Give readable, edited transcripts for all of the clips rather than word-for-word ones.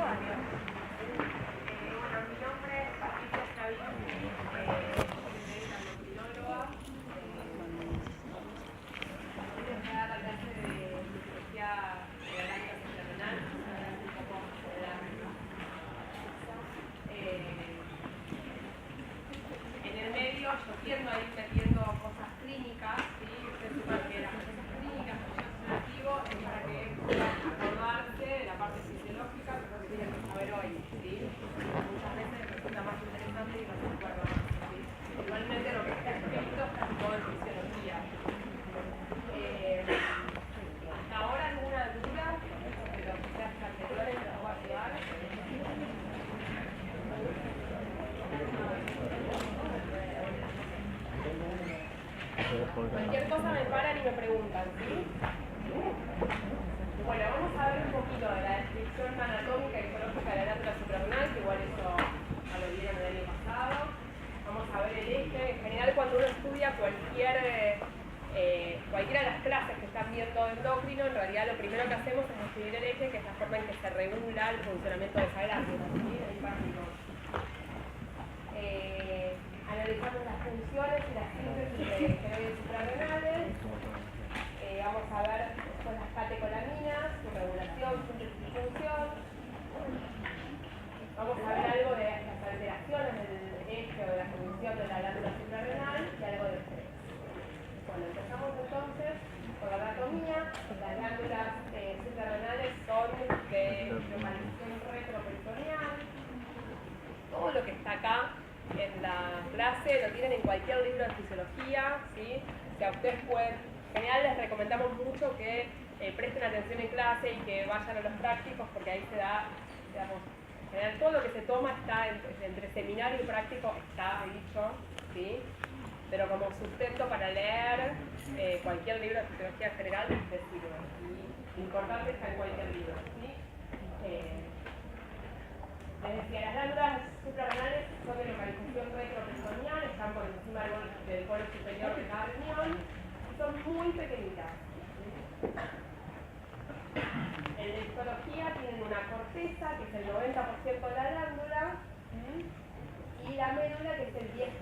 mi nombre es Patricia Xavier, soy endocrinóloga. Voy a dar la clase de fisiología de la glándula suprarrenal, un poco de la en el medio yo tiendo a ir metiendo cosas clínicas, ¿sí? Ustedes sepan que las cosas clínicas del proceso activo es para que puedan acordarse de la parte fisiológica, que es lo que tienen que saber hoy, ¿sí? Muchas veces resulta más interesante y no se acuerda más, ¿sí? Igualmente lo que está escrito está todo en fisiología. ¿Hasta ahora alguna duda de los clases anteriores que nos va a ayudar? Cualquier cosa me paran y me preguntan, ¿sí? Bueno, vamos a ver un poquito de la descripción anatómica y ecológica de la glándula suprarrenal, que igual eso ya lo vieron el año pasado. Vamos a ver el eje. En general, cuando uno estudia cualquiera de las clases que están viendo endocrino, en realidad lo primero que hacemos es describir el eje, que es la forma en que se regula el funcionamiento de esa glándula, ¿sí? Ahí partimos. Analizamos las funciones y las síntesis de esteroides suprarrenales. Vamos a ver con las catecolaminas, su regulación, síntesis y función. Vamos a ver algo de las alteraciones del eje o de la función de la glándula suprarrenal y algo de estrés. Bueno, empezamos entonces con la anatomía. Las glándulas suprarrenales son de localización retroperitoneal. Todo lo que está acá en la clase lo tienen en cualquier libro de fisiología, ¿sí? O sea, ustedes pueden, en general les recomendamos mucho que presten atención en clase y que vayan a los prácticos, porque ahí se da, digamos, en general todo lo que se toma está entre seminario y práctico está dicho, ¿sí? Pero como sustento para leer cualquier libro de fisiología general les sirve, y importante está en cualquier libro, ¿sí? Les decía, las glándulas suprarrenales son de localización retroperitoneal, están por encima del bolo superior de cada riñón y son muy pequeñitas. En la histología tienen una corteza, que es el 90% de la glándula, y la médula, que es el 10%.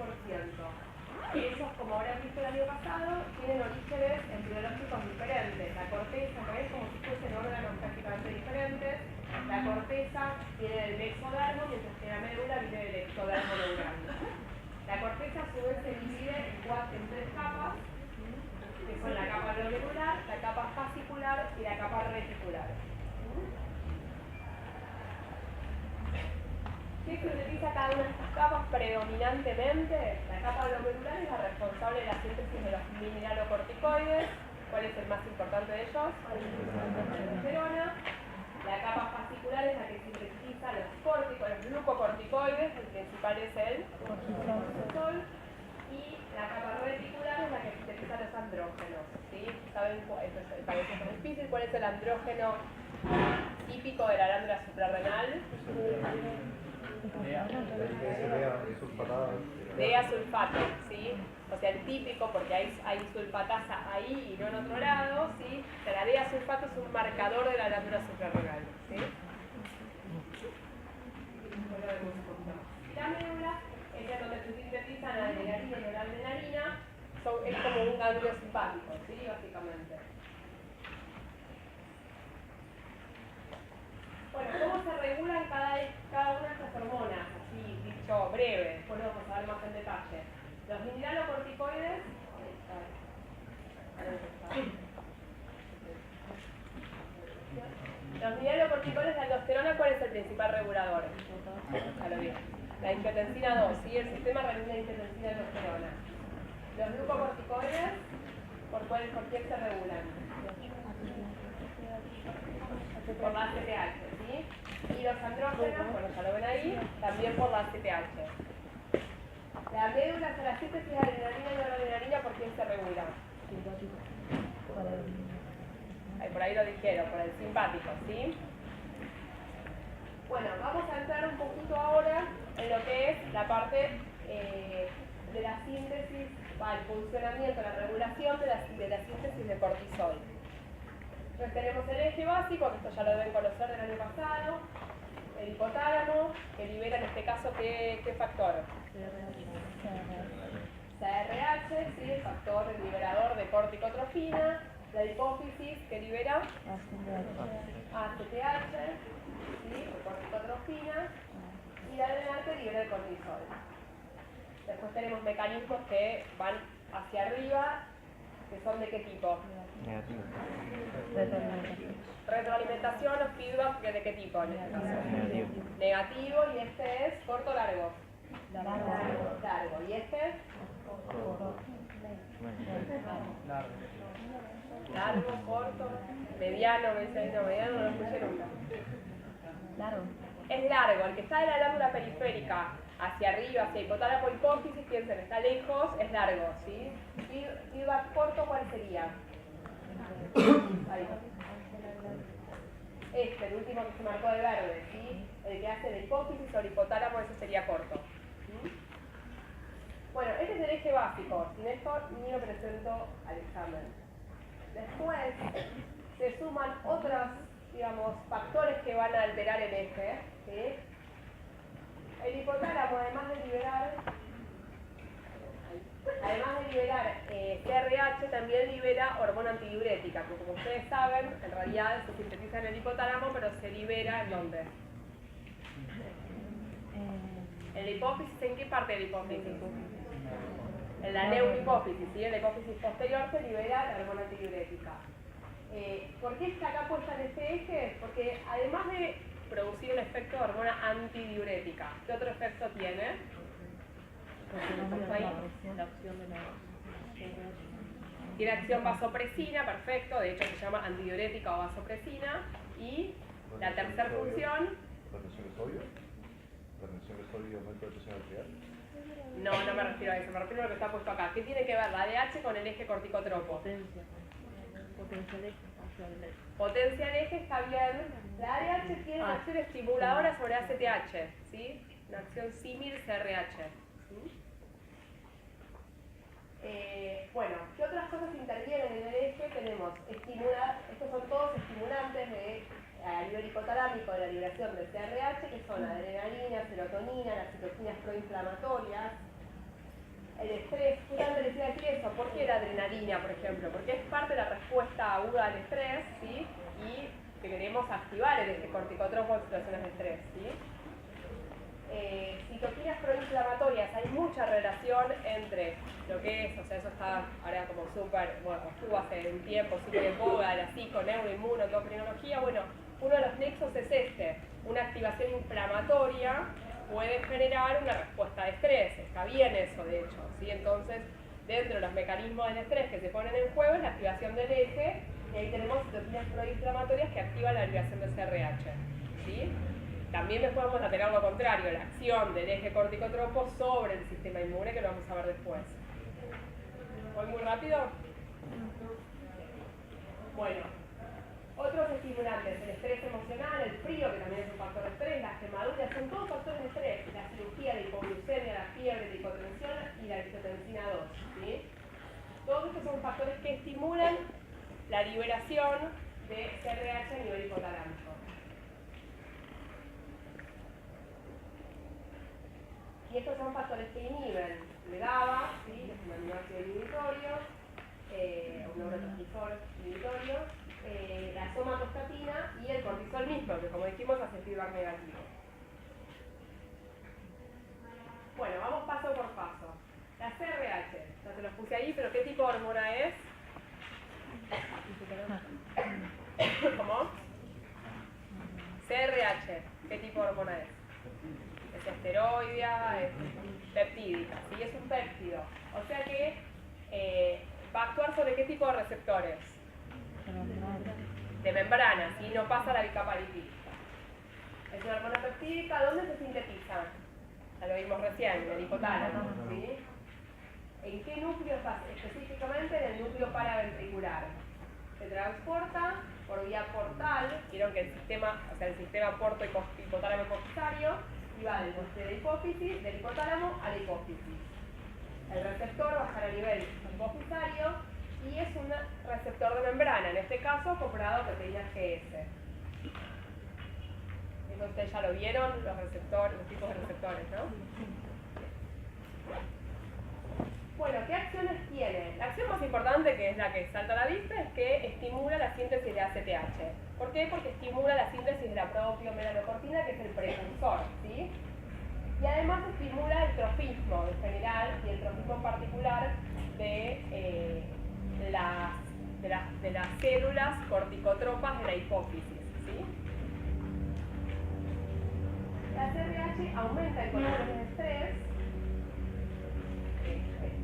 Ellos, como habrán visto el año pasado, tienen orígenes embriológicos diferentes. La corteza, que es como si fuesen órganos prácticamente diferentes. La corteza viene del exodermo, mientras que la médula viene del ectodermo neural. La corteza a su vez se divide en tres capas, que son la capa glomerular, la capa fascicular y la capa reticular. ¿Qué se utiliza cada una de estas capas predominantemente? La capa glomerular es la responsable de la síntesis de los mineralocorticoides. ¿Cuál es el más importante de ellos? La testosterona. La capa fascicular es la que sintetiza los glucocorticoides, el principal es el cortisol. Y la capa reticular es la que sintetiza los andrógenos, ¿sí? ¿Saben cuál es difícil? ¿Cuál es el andrógeno típico de la glándula suprarrenal? DEA sulfato, ¿sí? O sea, el típico, porque hay sulfatasa ahí y no en otro lado, ¿sí? O sea, la DEA sulfato es un marcador de la glándula suprarrenal, ¿sí? La médula es donde se sintetizan la adrenalina y la noradrenalina, es como un ganglio simpático, ¿sí? Básicamente. Bueno, ¿cómo se regulan cada una de estas hormonas? Así, dicho breve, después lo vamos a ver más en detalle. Los mineralocorticoides, la aldosterona, ¿cuál es el principal regulador? Ya lo vi. La angiotensina 2, ¿sí? El sistema regula angiotensina y aldosterona. Los glucocorticoides, ¿por quién se regulan? Por la ACTH, ¿sí? Y los andrógenos, bueno, ya lo ven ahí, también por la ACTH. La médula es la síntesis de adrenalina y noradrenalina, ¿por quién se regula? Por ahí lo dijeron, por el simpático, ¿sí? Bueno, vamos a entrar un poquito ahora en lo que es la parte de la síntesis, el funcionamiento, la regulación de la síntesis de cortisol. Entonces tenemos el eje básico, que esto ya lo deben conocer del año pasado, que libera en este caso ¿qué factor? CRH, ¿sí? El factor liberador de corticotrofina. La hipófisis que libera ACTH, ¿sí? O corticotrofina. Y la adrenal que libera el cortisol. Después tenemos mecanismos que van hacia arriba, que son ¿de qué tipo? Negativo. Retroalimentación o feedback, ¿de qué tipo en este caso? Negativo. Negativo, y este es corto o largo. Largo. ¿Y este? Largo, corto, mediano, mediano no lo escuché nunca. Es largo, el que está de la glándula periférica hacia arriba, hacia hipotálamo hipófisis, piensen, está lejos, es largo, ¿sí? Y va corto, ¿cuál sería? Ahí. El último que se marcó de verde, ¿sí? El que hace de hipófisis o el hipotálamo, ese sería corto. ¿Sí? Bueno, este es el eje básico, sin esto ni lo presento al examen. Después se suman otros, digamos, factores que van a alterar el eje, ¿sí? El hipotálamo, además de liberar CRH, también libera hormona antidiurética, que como ustedes saben, en realidad se sintetiza en el hipotálamo, pero se libera ¿en dónde? ¿En la hipófisis? ¿En qué parte de la hipófisis? En la neurohipófisis, ¿sí? En la hipófisis posterior se libera la hormona antidiurética. ¿Por qué está acá puesta en este eje? Porque además de producir un efecto de hormona antidiurética, ¿qué otro efecto tiene? Tiene acción vasopresina, perfecto, de hecho se llama antidiurética o vasopresina. Y la tercera función... ¿Retención de sodio? ¿Retención de sodio aumento de presión arterial? No me refiero a eso, me refiero a lo que está puesto acá. ¿Qué tiene que ver la ADH con el eje corticotropo? Potencia el eje, está bien. La ADH tiene una acción estimuladora sobre ACTH, ¿sí? Una acción símil CRH. ¿Sí? Bueno, ¿qué otras cosas intervienen en el eje? Tenemos estos son todos estimulantes a nivel hipotalámico de la liberación del CRH, que son adrenalina, serotonina, las citoquinas proinflamatorias. El estrés, justamente les iba a decir eso, ¿por qué la adrenalina, por ejemplo? Porque es parte de la respuesta aguda al estrés, ¿sí? Y que queremos activar el eje corticotropo en situaciones de estrés, ¿sí? Citoquinas proinflamatorias, hay mucha relación entre lo que es, o sea, eso está ahora como súper, bueno, estuvo hace un tiempo súper en boga, la psico, neuroinmuno, endocrinología. Bueno, uno de los nexos es una activación inflamatoria puede generar una respuesta de estrés, está bien eso de hecho, ¿sí? Entonces, dentro de los mecanismos del estrés que se ponen en juego es la activación del eje, y ahí tenemos citoquinas proinflamatorias que activan la liberación del CRH, ¿sí? También después vamos a tener lo contrario, la acción del eje corticotropo sobre el sistema inmune, que lo vamos a ver después. ¿Voy muy rápido? Bueno, otros estimulantes, el estrés emocional, el frío, que también es un factor de estrés, las quemaduras, son todos factores de estrés. La cirugía, la hipoglucemia, la fiebre, la hipotensión y la angiotensina 2, ¿sí? Todos estos son factores que estimulan la liberación de CRH a nivel hipotalámico. Y estos son factores que inhiben el GABA, ¿sí? Es un aminoácido inhibitorio, un neurotransmisor inhibitorio, la somatostatina y el cortisol mismo, que como dijimos hace feedback negativo. Bueno, vamos paso por paso. La CRH, ya te los puse ahí, pero ¿qué tipo de hormona es? ¿Cómo? CRH, ¿qué tipo de hormona es? Es esteroidea, es peptídica, ¿sí? Es un péptido. O sea que va a actuar sobre qué tipo de receptores. De membrana, ¿sí? No pasa la capa lipídica. Es una hormona peptídica, ¿dónde se sintetiza? Ya lo vimos recién, en el hipotálamo, ¿sí? ¿En qué núcleo está? Específicamente en el núcleo paraventricular. Se transporta por vía portal, vieron que el sistema porto hipotálamo hipofisario, y va del hipotálamo a la hipófisis. El receptor va a estar a nivel hipofisario y es un receptor de membrana, en este caso comprado proteínas GS. Eso Eso ustedes ya lo vieron, los receptores, los tipos de receptores, ¿no? Bueno, ¿qué acciones tiene? La acción más importante, que es la que salta a la vista, es que estimula la síntesis de ACTH. ¿Por qué? Porque estimula la síntesis de la propiomelanocortina, que es el precursor, ¿sí? Y además estimula el trofismo en general y el trofismo en particular de las células corticotropas de la hipófisis, ¿sí? La CRH aumenta el control de estrés,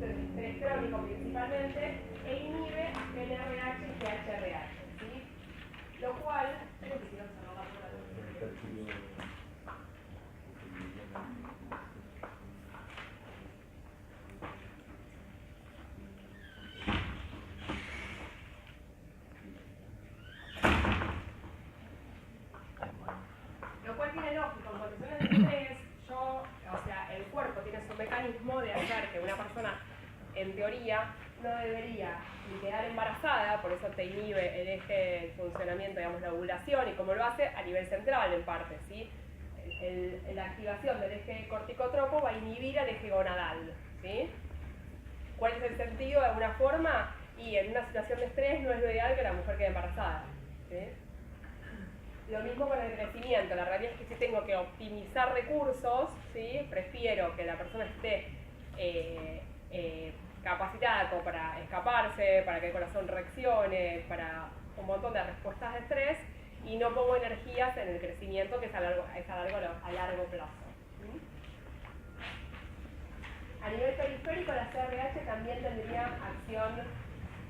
estrés crónico principalmente, e inhibe NRH y GHRH, ¿sí? Lo cual, creo que si no se roba por la lo cual tiene lógica, en condiciones de estrés, el cuerpo tiene su mecanismo de hacer que una persona, en teoría, no debería ni quedar embarazada, por eso te inhibe el eje de funcionamiento, digamos, la ovulación, y como lo hace a nivel central en parte, ¿sí? La activación del eje corticotropo va a inhibir al eje gonadal, ¿sí? ¿Cuál es el sentido de alguna forma? Y en una situación de estrés no es lo ideal que la mujer quede embarazada, ¿sí? Lo mismo con el crecimiento, la realidad es que si tengo que optimizar recursos, ¿sí? Prefiero que la persona esté capacitada como para escaparse, para que el corazón reaccione, para un montón de respuestas de estrés, y no pongo energías en el crecimiento, que es a largo plazo. ¿Sí? A nivel periférico, la CRH también tendría acción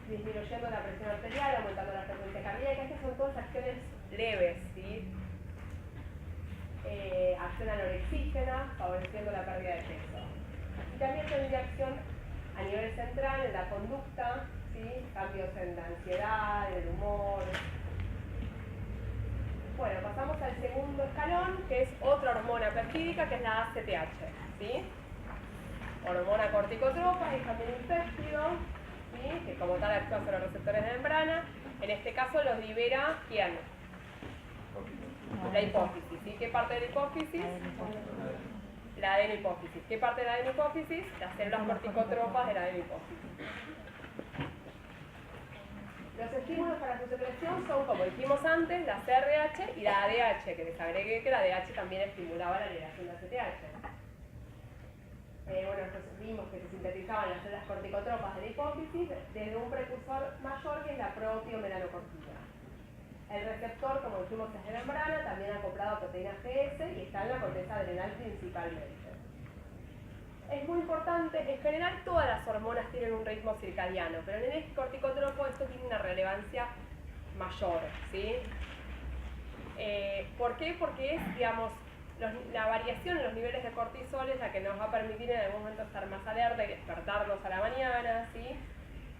disminuyendo la presión arterial, aumentando la frecuencia cardíaca. Estas son todas acciones leves, ¿sí? Acción anorexígena, favoreciendo la pérdida de peso. Y también tendría acción a nivel central en la conducta, ¿sí? Cambios en la ansiedad, en el humor. Bueno, pasamos al segundo escalón, que es otra hormona peptídica, que es la ACTH, ¿sí? Hormona corticotropa, es también un péptido, ¿sí? Que como tal actúa sobre los receptores de membrana. En este caso los libera, ¿quién? La hipófisis, ¿sí? ¿Qué parte de la hipófisis? La adenopófisis. ¿Qué parte de la adenopófisis? Las células corticotropas de la adenopófisis. Los estímulos para su secreción son, como dijimos antes, la CRH y la ADH, que les agregué que la ADH también estimulaba la liberación de ACTH. Nosotros vimos que se sintetizaban las células corticotropas de la hipófisis desde un precursor mayor, que es la propiomelanocortina. El receptor, como dijimos, es de membrana, también acoplado a proteína GS, y está en la corteza adrenal principalmente. Es muy importante, en general todas las hormonas tienen un ritmo circadiano, pero en el eje corticotropo esto tiene una relevancia mayor, ¿sí? ¿Por qué? Porque es, digamos, la variación en los niveles de cortisol es la que nos va a permitir en algún momento estar más alerta y despertarnos a la mañana, ¿sí?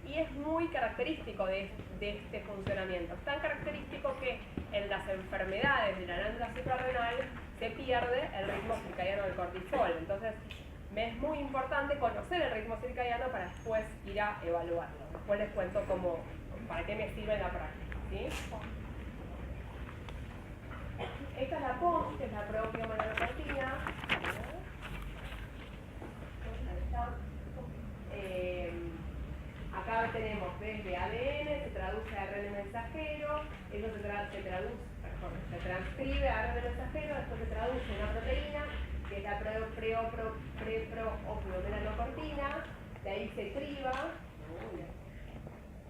Y es muy característico de este funcionamiento. Es tan característico que en las enfermedades de la glándula suprarrenal se pierde el ritmo circadiano del cortisol. Entonces, me es muy importante conocer el ritmo circadiano para después ir a evaluarlo. Después les cuento para qué me sirve en la práctica, ¿sí? Esta es la POM, que es la propiomelanocortina. Acá tenemos desde ADN, se traduce a ARN mensajero, eso se transcribe a ARN mensajero, después se traduce a una proteína, que es la propiomelanocortina, de ahí se criba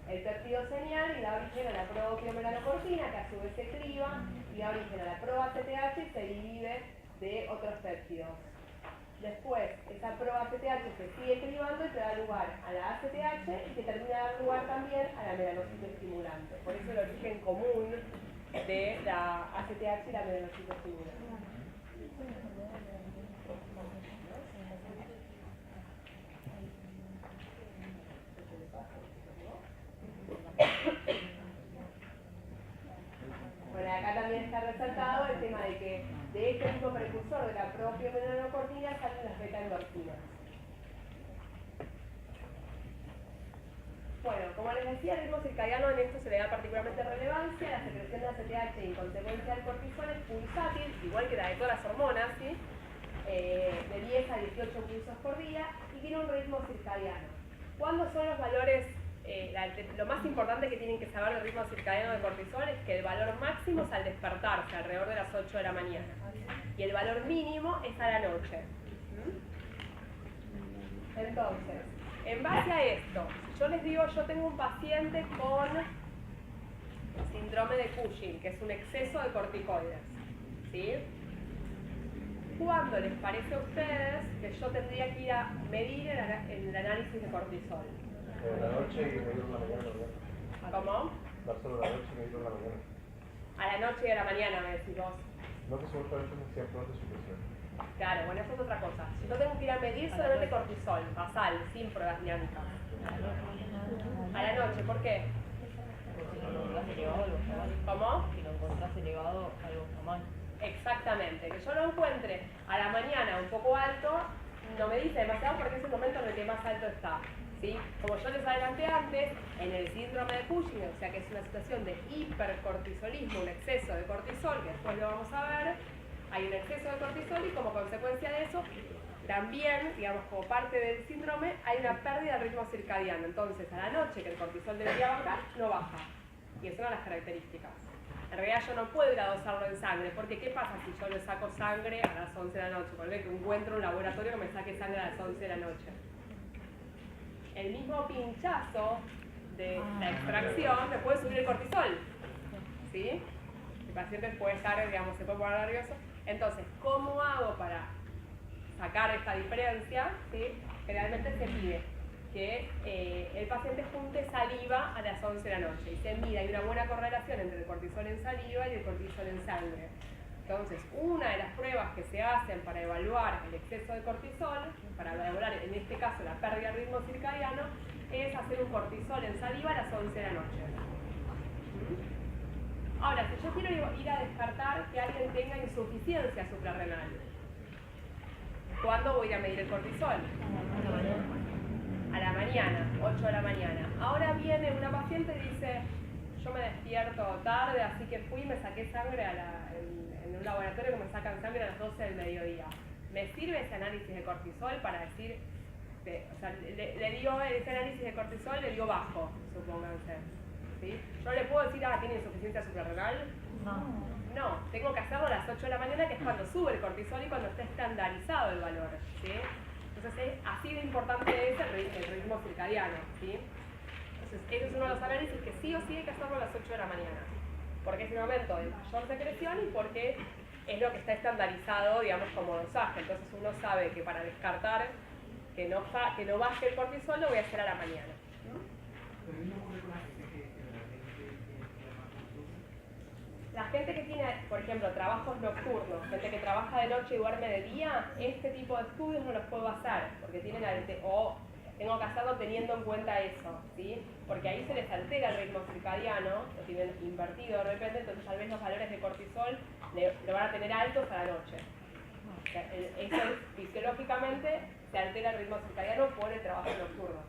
el péptido señal y da origen a la propiomelanocortina, que a su vez se criba y da origen a la pro-ACTH y se divide de otros péptidos. Después, esa pro-ACTH se sigue cribando y te da lugar a la ACTH, y que termina dando lugar también a la melanocito estimulante. Por eso el origen común de la ACTH y la melanocito estimulante. Bueno, acá también está resaltado el tema de que de este mismo precursor de la propiomelanocortina salen las beta-endorfinas. Bueno, como les decía, el ritmo circadiano en esto se le da particularmente relevancia. La secreción de ACTH y en consecuencia el cortisol es pulsátil y igual que la de todas las hormonas, ¿sí? De 10 a 18 pulsos por día y tiene un ritmo circadiano. ¿Cuándo son los valores? Lo más importante que tienen que saber del ritmo circadiano de cortisol es que el valor máximo es al despertarse, alrededor de las 8 de la mañana. Y el valor mínimo es a la noche. Entonces, en base a esto, yo les digo, yo tengo un paciente con síndrome de Cushing, que es un exceso de corticoides, ¿sí? ¿Cuándo les parece a ustedes que yo tendría que ir a medir el análisis de cortisol? En la noche y medirlo en la mañana. ¿Cómo? Dárselo a la noche y medirlo en la mañana. A la noche y a la mañana, me decís vos. No que supuestamente se hacían pruebas de supresión. Claro, bueno, eso es otra cosa. Yo tengo que ir a medir solamente cortisol, basal, sin pruebas dinámicas. A la noche, ¿por qué? Si lo encontrás elevado, algo está mal. ¿Cómo? Si lo encontrás elevado, algo está mal. Exactamente, que yo lo encuentre a la mañana un poco alto, no me dice demasiado porque es el momento en el que más alto está. ¿Sí? Como yo les adelanté antes, en el síndrome de Cushing, o sea que es una situación de hipercortisolismo, un exceso de cortisol, que después lo vamos a ver, hay un exceso de cortisol y como consecuencia de eso, también, digamos, como parte del síndrome, hay una pérdida de ritmo circadiano. Entonces, a la noche, que el cortisol debería bajar, no baja. Y es una de las características. En realidad yo no puedo ir a dosarlo en sangre, porque ¿qué pasa si yo le saco sangre a las 11 de la noche? Por ejemplo, que encuentro un laboratorio que me saque sangre a las 11 de la noche. El mismo pinchazo de la extracción me puede subir el cortisol, ¿sí? El paciente puede estar, digamos, se puede poner nervioso. Entonces, ¿cómo hago para sacar esta diferencia? ¿Sí? Generalmente se pide que el paciente junte saliva a las 11 de la noche y se mida, hay una buena correlación entre el cortisol en saliva y el cortisol en sangre. Entonces, una de las pruebas que se hacen para evaluar el exceso de cortisol, para evaluar en este caso la pérdida de ritmo circadiano, es hacer un cortisol en saliva a las 11 de la noche. Ahora, si yo quiero ir a descartar que alguien tenga insuficiencia suprarrenal, ¿cuándo voy a ir a medir el cortisol? A la mañana, 8 de la mañana. Ahora viene una paciente y dice, yo me despierto tarde, así que fui y me saqué sangre en un laboratorio que me sacan sangre a las 12 del mediodía. ¿Me sirve ese análisis de cortisol para decir, o sea, le digo ese análisis de cortisol, le digo bajo, supónganse? ¿Sí? ¿Yo le puedo decir, tiene insuficiencia suprarrenal? No, tengo que hacerlo a las 8 de la mañana, que es cuando sube el cortisol y cuando está estandarizado el valor, ¿sí? Entonces, así de importante es el ritmo circadiano, ¿sí? Entonces, ese es uno de los análisis que sí o sí hay que hacerlo a las 8 de la mañana, porque es el momento de mayor secreción y porque es lo que está estandarizado, digamos, como dosaje. Entonces, uno sabe que para descartar que no baje el cortisol lo voy a hacer a la mañana. La gente que tiene, por ejemplo, trabajos nocturnos, gente que trabaja de noche y duerme de día, este tipo de estudios no los puedo hacer, porque tienen o tengo que hacerlo teniendo en cuenta eso, ¿sí? Porque ahí se les altera el ritmo circadiano, lo tienen invertido de repente, entonces tal vez los valores de cortisol lo van a tener altos a la noche. O sea, eso fisiológicamente se altera el ritmo circadiano por el trabajo nocturno.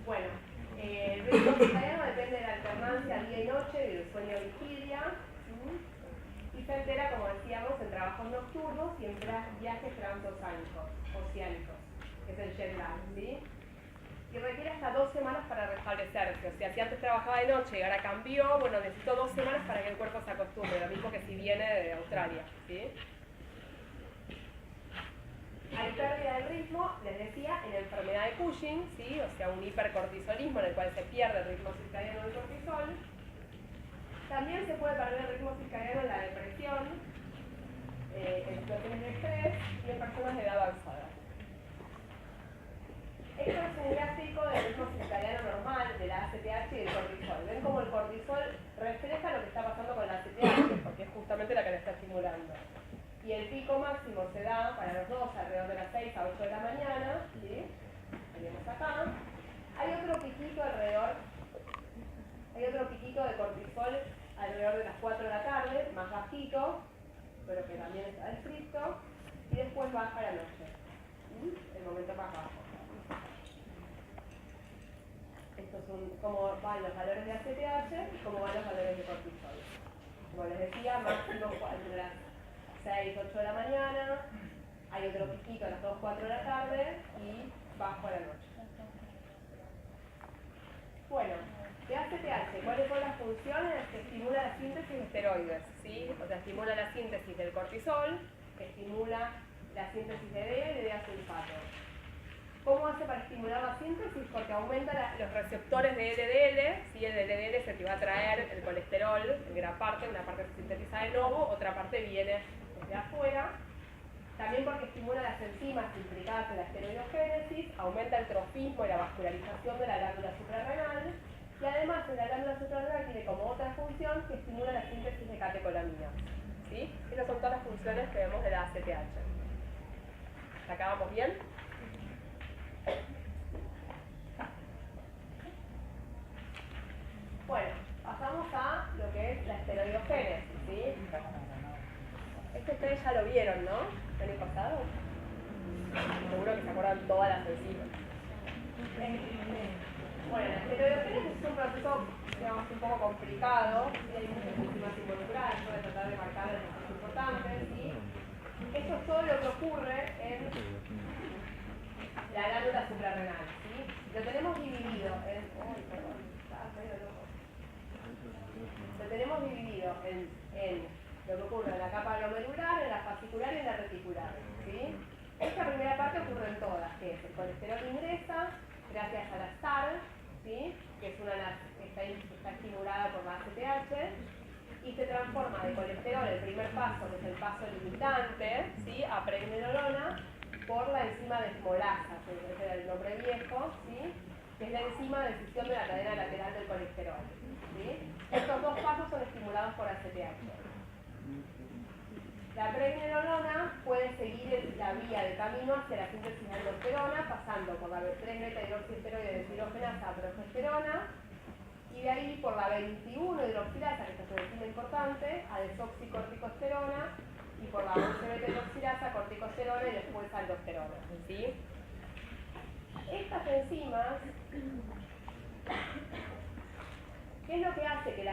Bueno. El ritmo circadiano depende de la alternancia día y noche, del sueño-vigilia, y se altera, como decíamos, en trabajos nocturnos y en viajes transoceánicos, que es el jet lag, ¿sí? Y requiere hasta 2 semanas para restablecerse. O sea, si antes trabajaba de noche y ahora cambió, bueno, necesito 2 semanas para que el cuerpo se acostumbre, lo mismo que si viene de Australia, ¿sí? Hay pérdida del ritmo, les decía, en la enfermedad de Cushing, ¿sí? O sea, un hipercortisolismo en el cual se pierde el ritmo circadiano del cortisol. También se puede perder el ritmo circadiano en la depresión, en situaciones de estrés y en personas de edad avanzada. Esto es un gráfico del ritmo circadiano normal, de la ACTH y del cortisol. Ven cómo el cortisol refleja lo que está pasando con la ACTH, porque es justamente la que la está estimulando. Y el pico máximo se da para los dos alrededor de las 6 a 8 de la mañana, ¿sí? Tenemos acá. Hay otro piquito de cortisol alrededor de las 4 de la tarde, más bajito, pero que también está descrito, y después baja a la noche, el momento más bajo. Estos son cómo van los valores de ACTH y cómo van los valores de cortisol. les decía, máximo entre las 6, 8 de la mañana, hay otro piquito a las 2, 4 de la tarde y bajo a la noche. Bueno, de ACTH, ¿cuáles son las funciones? Que estimula la síntesis de esteroides, ¿sí? O sea, estimula la síntesis del cortisol, estimula la síntesis de DL y de sulfato. ¿Cómo hace para estimular la síntesis? Porque aumenta los receptores de LDL, ¿sí? El LDL es el que va a traer el colesterol en gran parte, una parte se sintetiza de nuevo, otra parte viene desde afuera. También porque estimula las enzimas implicadas en la esteroidogénesis, aumenta el trofismo y la vascularización de la glándula suprarrenal, y además en la glándula suprarrenal tiene como otra función que estimula la síntesis de catecolaminas, ¿sí? Esas son todas las funciones que vemos de la ACTH. ¿Hasta acá vamos bien? Bueno, pasamos a lo que es la esteroidogénesis, ¿sí? Esto ustedes ya lo vieron, ¿no? ¿El año pasado? Seguro que se acuerdan todas las enzimas. Bueno, la esteroidogénesis es un proceso, digamos, un poco complicado, y hay muchas enzimas involucradas, voy a tratar de marcar los más importantes, ¿sí? Esto es todo lo que ocurre en la glándula suprarrenal, ¿sí? Lo tenemos dividido en... ¡Uy, perdón! Estaba medio loco. Lo tenemos dividido en lo que ocurre en la capa glomerular, en la fascicular y en la reticular, ¿sí? Esta primera parte ocurre en todas, que es el colesterol ingresa gracias a la SAR, ¿sí? Que es está estimulada por la ACTH, y se transforma de colesterol, el primer paso, que es el paso limitante, ¿sí? A pregnenolona, por la enzima desmolasa, que es el nombre viejo, ¿sí? Que es la enzima de escisión de la cadena lateral del colesterol, ¿sí? Estos dos pasos son estimulados por ACTH. La pregnenolona puede seguir la vía de camino hacia la síntesis de aldosterona, pasando por la 3-beta-hidroxiesteroide de deshidrogenasa a progesterona, y de ahí por la 21-hidroxilasa, que es una enzima importante, a desoxicorticosterona, y por la 11-beta-hidroxilasa, corticosterona y después aldosterona, ¿sí? Estas enzimas, ¿qué es lo que hace que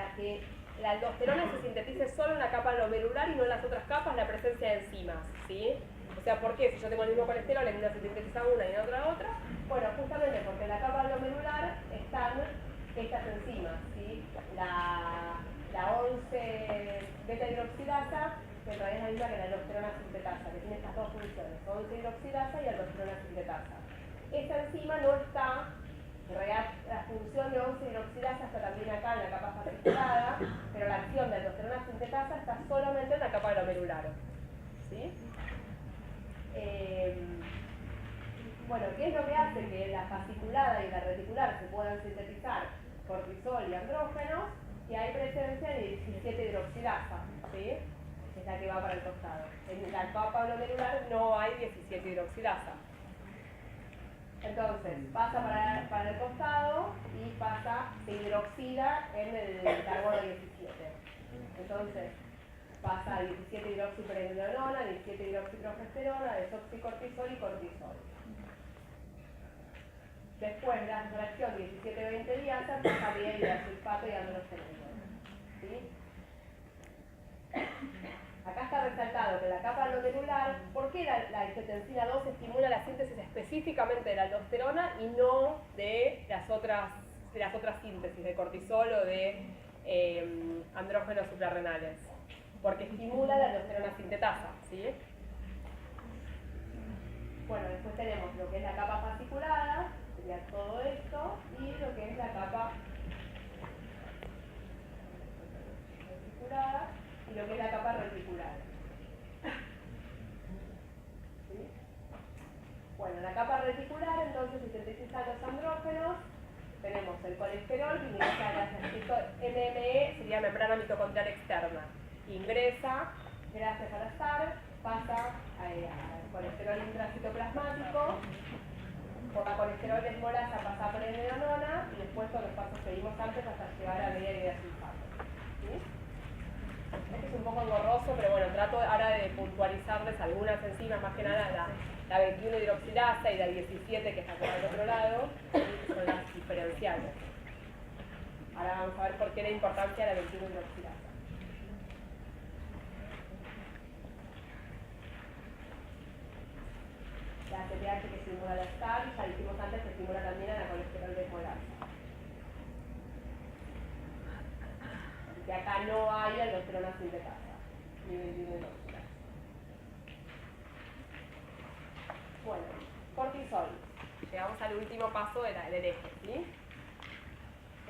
la aldosterona se sintetice solo en la capa glomerular y no en las otras capas? La presencia de enzimas, ¿sí? O sea, ¿por qué? Si yo tengo el mismo colesterol, en una se sintetiza una y en otra. Bueno, justamente porque en la capa glomerular están estas enzimas, ¿sí? La 11-beta-hidroxilasa, que en realidad es la misma que la aldosterona sintetasa, que tiene estas dos funciones, 11-hidroxilasa y aldosterona sintetasa. Esta enzima no está, en realidad la función de 11-hidroxilasa está también acá en la capa fasciculada, pero la acción de aldosterona sintetasa está solamente en la capa glomerular, ¿sí? Bueno, ¿qué es lo que hace que la fasciculada y la reticular se puedan sintetizar cortisol y andrógenos? Y hay presencia de 17-hidroxilasa, ¿sí? Es la que va para el costado. En la capa glomerular no hay 17-hidroxilasa. Entonces, pasa para el costado y se hidroxila en el carbono 17. Entonces, pasa a 17-hidroxipregnenolona, 17-hidroxiprogesterona, desoxicortisol y cortisol. Después de la reacción 17-20 diasa pasa a disulfato y androstenediol, ¿sí? Acá está resaltado que la capa glomerular, ¿por qué la angiotensina 2 estimula la síntesis específicamente de la aldosterona y no de las otras síntesis de cortisol o de andrógenos suprarrenales? Porque estimula la aldosterona sintetasa, ¿sí? Bueno, después tenemos lo que es la capa fasciculada, sería todo esto, y lo que es la capa fasciculada y lo que es la capa reticular. ¿Sí? Bueno, la capa reticular entonces se sintetizan los andrógenos, tenemos el colesterol que ingresa gracias MME, sería membrana mitocondrial externa, ingresa gracias a la SAR, pasa al colesterol intracitoplasmático, por la colesterol desmolasa pasa por pregnenolona y después todos los pasos que vimos antes hasta llegar a media de sulfato, ¿sí? Este es un poco engorroso, pero bueno, trato ahora de puntualizarles algunas enzimas, más que nada la 21-hidroxilasa y la 17 que está por el otro lado, que son las diferenciales. Ahora vamos a ver por qué la importancia de la 21-hidroxilasa. la ACTH que estimula la STAR, y ya dijimos antes que estimula también a la colesterol desmolarsa. Que acá no hay aldosterona sintetasa, ni 21 inóculas. Bueno, cortisol. Llegamos al último paso del eje, ¿sí?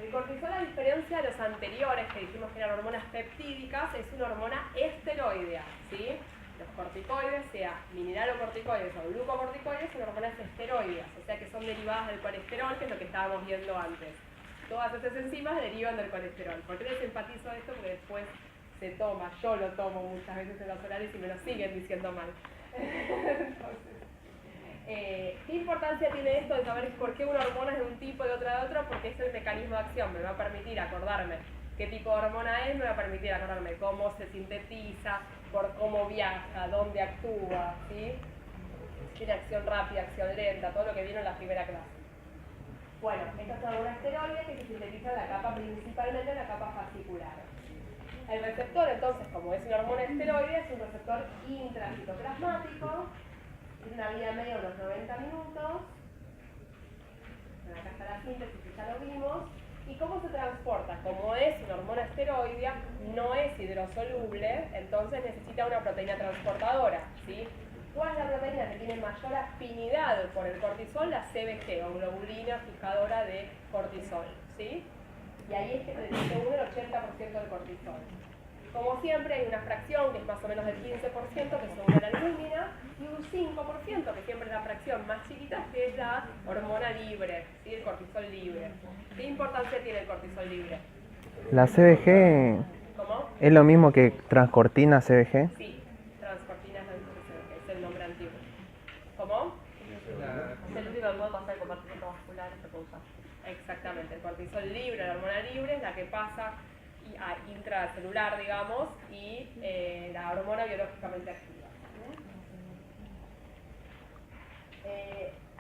El cortisol, a diferencia de los anteriores que dijimos que eran hormonas peptídicas, es una hormona esteroidea, ¿sí? Los corticoides, sea mineralocorticoides o glucocorticoides, son hormonas esteroideas, o sea que son derivadas del colesterol, que es lo que estábamos viendo antes. Todas esas enzimas derivan del colesterol. ¿Por qué les enfatizo esto? Porque después se toma, yo lo tomo muchas veces en los horarios y me lo siguen diciendo mal. Entonces, ¿qué importancia tiene esto de saber por qué una hormona es de un tipo y otra de otro? Porque es el mecanismo de acción, me va a permitir acordarme qué tipo de hormona es, me va a permitir acordarme cómo se sintetiza, por cómo viaja, dónde actúa, ¿sí? Tiene acción rápida, acción lenta, todo lo que vino en la primera clase. Bueno, esta es una hormona esteroide que se sintetiza en la capa, principalmente en la capa fascicular. El receptor, entonces, como es una hormona esteroide, es un receptor intracitoplasmático. Tiene una vida media de unos 90 minutos. Acá está la síntesis, que ya lo vimos. ¿Y cómo se transporta? Como es una hormona esteroidea, no es hidrosoluble, entonces necesita una proteína transportadora, ¿sí? ¿Cuál es la proteína que tiene mayor afinidad por el cortisol? La CBG, o globulina fijadora de cortisol, ¿sí? Y ahí es que se une el 80% del cortisol. Como siempre, hay una fracción que es más o menos del 15%, que se une a la albúmina, y un 5%, que siempre es la fracción más chiquita, que es la hormona libre, ¿sí? El cortisol libre. ¿Qué importancia tiene el cortisol libre? La CBG. ¿Cómo? ¿Es lo mismo que transcortina CBG? Sí, transcortina es CBG, es el nombre antiguo. ¿Cómo? Es el único que puede pasar el compartimento vascular, se puede usar. Exactamente, el cortisol libre, la hormona libre, es la que pasa a intracelular, digamos, y la hormona biológicamente activa.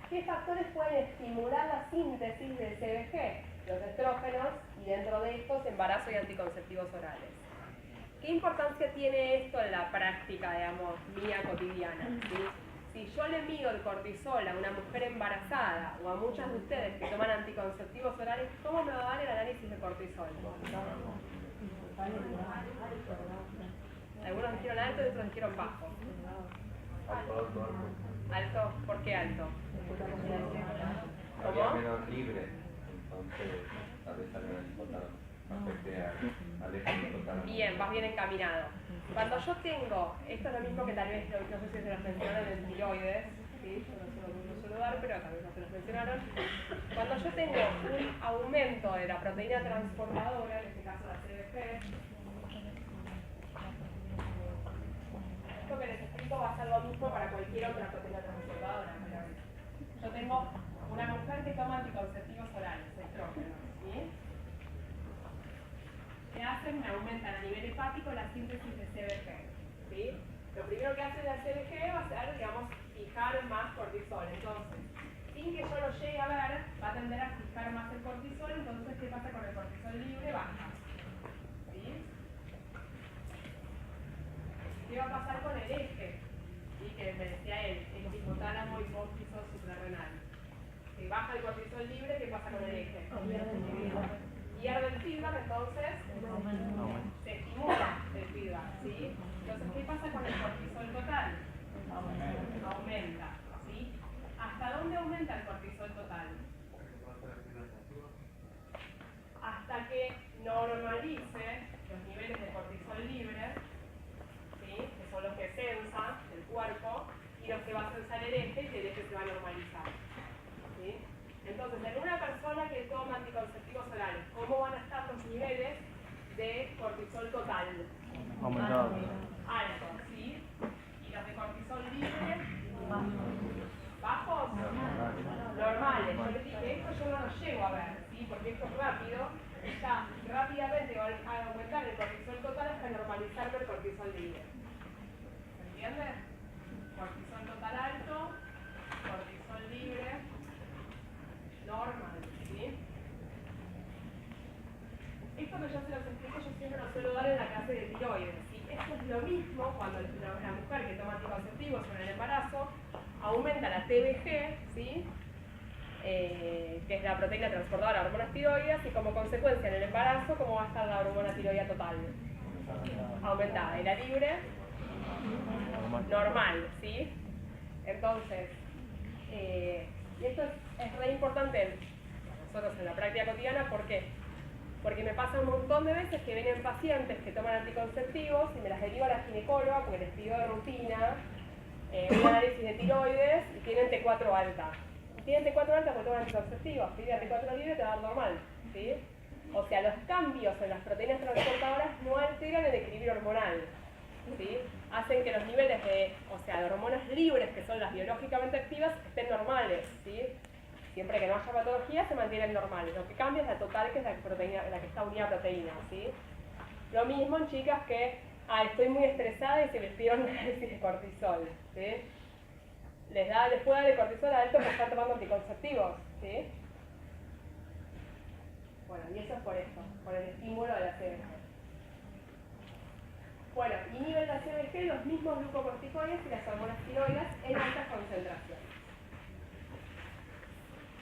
¿Qué factores pueden estimular la síntesis del CBG? Los estrógenos, y dentro de estos, embarazo y anticonceptivos orales. ¿Qué importancia tiene esto en la práctica, digamos, mía cotidiana? ¿Sí? Si yo le mido el cortisol a una mujer embarazada o a muchas de ustedes que toman anticonceptivos orales, ¿cómo me va a dar el análisis de cortisol? Algunos dijeron alto y otros dijeron bajo. ¿Alto? ¿Por qué alto? Había ¿Cómo? menos libre, entonces tal vez salió el hipotálamo, afecte al eje hipotálamo. Bien, vas bien encaminado. Cuando yo tengo, esto es lo mismo que tal vez, no sé si se los mencionaron en tiroides, ¿sí? Yo no suelo dar, pero tal vez no se los mencionaron. Cuando yo tengo un aumento de la proteína transportadora, en este caso la CBG, esto que les explico va a ser lo mismo para cualquier otra proteína transportadora. Yo tengo una mujer que toma anticonceptivos orales, estrógenos, ¿sí? ¿Qué hacen? Me aumentan a nivel hepático la síntesis de CBG, ¿sí? Lo primero que hace la CBG va a ser, digamos, fijar más cortisol. Entonces, sin que yo lo llegue a ver, va a tender a fijar más el cortisol. Entonces, ¿qué pasa con el cortisol libre? Baja, ¿sí? ¿Qué va a pasar con el eje? ¿Sí? Que me decía él, el hipotálamo, hipófisis, suprarrenal. Si baja el cortisol libre, ¿qué pasa con el eje? Pierde el feedback, entonces se estimula el feedback, ¿sí? Entonces, ¿qué pasa con el cortisol total? Aumenta, ¿sí? ¿Hasta dónde aumenta el cortisol total? Hasta que normalice los niveles de cortisol libre, ¿sí? Que son los que sensa el cuerpo, y los que va a sensar el eje, y el eje se va a normalizar, ¿sí? Entonces, en una persona que toma anticonceptivos orales, ¿cómo van a estar los niveles de cortisol total? Aumentado. Altos, ¿sí? ¿Y los de cortisol libre? ¿Bajos? Normales. Yo les dije, esto yo no lo llego a ver, ¿sí? Porque esto es rápido. Ya rápidamente va a aumentar el cortisol total hasta normalizarme el cortisol libre. ¿Se entiende? Cortisol total alto, cortisol libre, normal, ¿sí? Esto que yo se los explico, yo siempre lo suelo dar en la clase de tiroides, ¿sí? Esto es lo mismo cuando la mujer que toma anticonceptivos en el embarazo aumenta la TBG, ¿sí? Que es la proteína transportadora de hormonas tiroides, y como consecuencia en el embarazo, ¿cómo va a estar la hormona tiroidea total? Aumentada. Y la libre, normal, ¿sí? Entonces, y esto es re importante nosotros en la práctica cotidiana. ¿Por qué? Porque me pasa un montón de veces que vienen pacientes que toman anticonceptivos y me las derivo a la ginecóloga porque les pido de rutina un análisis de tiroides y tienen T4 alta. Tienen T4 alta porque toman anticonceptivos, pide T4 libre y te va a dar normal, ¿sí? O sea, los cambios en las proteínas transportadoras no alteran el equilibrio hormonal, ¿sí? Hacen que los niveles de hormonas libres, que son las biológicamente activas, estén normales, ¿sí? Siempre que no haya patología se mantienen normales. Lo que cambia es la total, que es la que está unida a proteína, ¿sí? Lo mismo en chicas que estoy muy estresada y se les pide un análisis de cortisol, ¿sí? Les puede dar el cortisol alto porque están tomando anticonceptivos, ¿sí? Bueno, y eso es por esto, por el estímulo de la CBG. Bueno, inhiben la CBG los mismos glucocorticoides y las hormonas tiroides en altas concentraciones.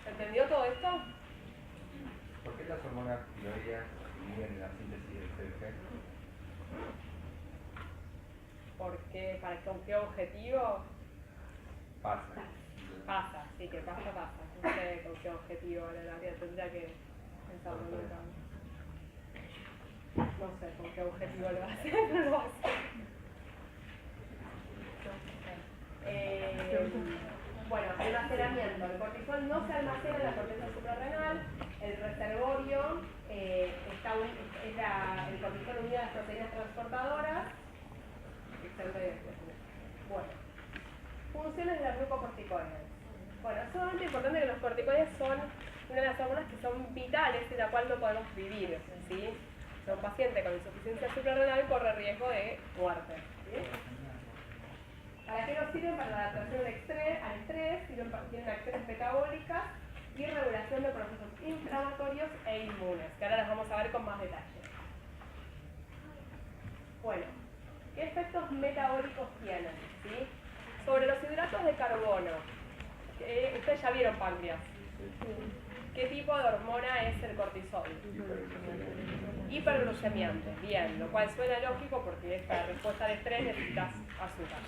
¿Entendió todo esto? ¿Por qué las hormonas tiroideas inhiben la síntesis del CBG? Porque, ¿con qué objetivo? Pasa. Sí, que pasa. No sé con qué objetivo, la vida tendría que pensarlo nunca. No sé con qué objetivo lo hace, pero lo hace. Bueno, almacenamiento. El cortisol no se almacena en la corteza suprarrenal. El reservorio es el cortisol unido a las proteínas transportadoras. Bueno, funciones de los glucocorticoides. Bueno, es sumamente importante que los corticoides son una de las hormonas que son vitales y la cual no podemos vivir, ¿sí? O sea, un paciente con insuficiencia suprarrenal corre riesgo de muerte, ¿sí? ¿Para qué nos sirven? Para la adaptación al estrés, tienen acciones metabólicas y regulación de procesos inflamatorios e inmunes, que ahora las vamos a ver con más detalle. Bueno, ¿qué efectos metabólicos tienen? ¿Sí? Sobre los hidratos de carbono, ustedes ya vieron páncreas. ¿Qué tipo de hormona es el cortisol? Hiperglucemiante, bien, lo cual suena lógico porque para respuesta al estrés necesitas azúcar.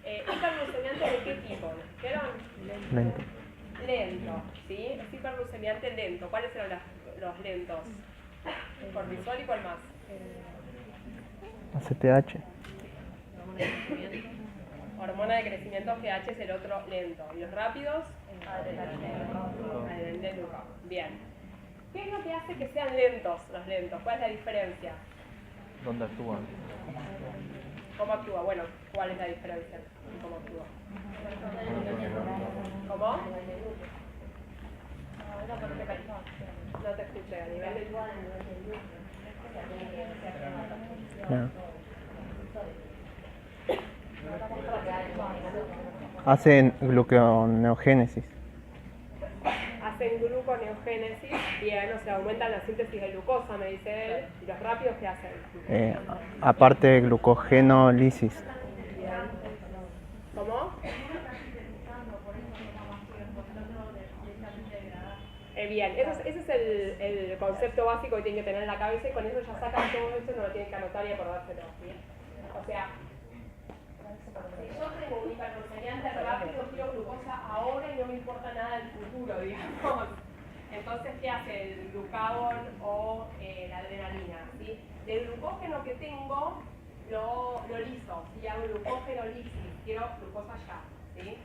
¿Hiperglucemiante de qué tipo? ¿Vieron? Lento, ¿sí? Es hiperglucemiante lento. ¿Cuáles eran los lentos? Cortisol y ¿cuál más? ACTH. Hormona de crecimiento GH es el otro lento. ¿Y los rápidos? Adrenalina. Bien. ¿Qué es lo que hace que sean lentos los lentos? ¿Cuál es la diferencia? ¿Dónde actúan? ¿Cómo actúa? Bueno, ¿cuál es la diferencia? ¿Cómo actúa? ¿Cómo? No te escuché, a nivel de... No. Hacen gluconeogénesis. Hacen gluconeogénesis, bien, o sea, aumentan la síntesis de glucosa, me dice él. ¿Y los rápidos qué hacen? Aparte glucogenólisis. ¿Cómo? Bien, ese es el concepto básico que tienen que tener en la cabeza, y con eso ya sacan todo eso, no lo tienen que anotar y acordárselo, ¿sí? O sea, si yo tengo un hiperglucemiante rápido, quiero glucosa ahora y no me importa nada el futuro, digamos. Entonces, ¿qué hace el glucagón o la adrenalina? ¿Sí? El glucógeno que tengo lo liso, ¿sí? Hago glucógeno lisis, quiero glucosa ya, ¿sí?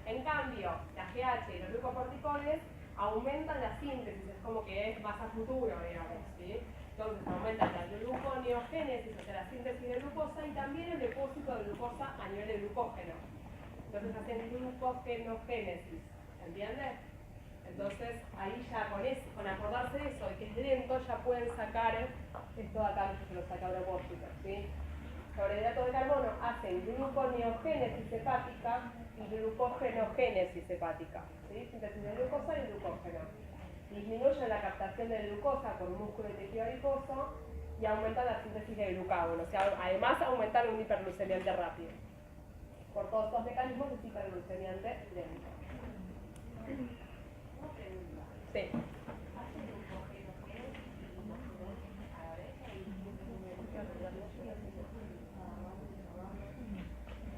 En cambio, la GH y los glucocorticoides aumentan la síntesis, es como que es más a futuro, digamos, ¿sí? Entonces aumentan la gluconeogénesis, o sea, la síntesis de glucosa, y también el depósito de glucosa a nivel de glucógeno. Entonces hacen glucogenogénesis, ¿entiendes? Entonces ahí ya con acordarse de eso y que es lento, ya pueden sacar esto de acá, que se lo saca a propósito, ¿sí? Sobre hidratos de carbono hacen gluconeogénesis hepática y glucogenogénesis hepática, ¿sí? Síntesis de glucosa y glucógeno. Disminuyen la captación de glucosa por músculo y tejido adiposo y aumentan la síntesis de glucagón. O sea, además aumentan un hiperglucemiante rápido. por todos estos mecanismos es hiperglucemiante lento. Sí.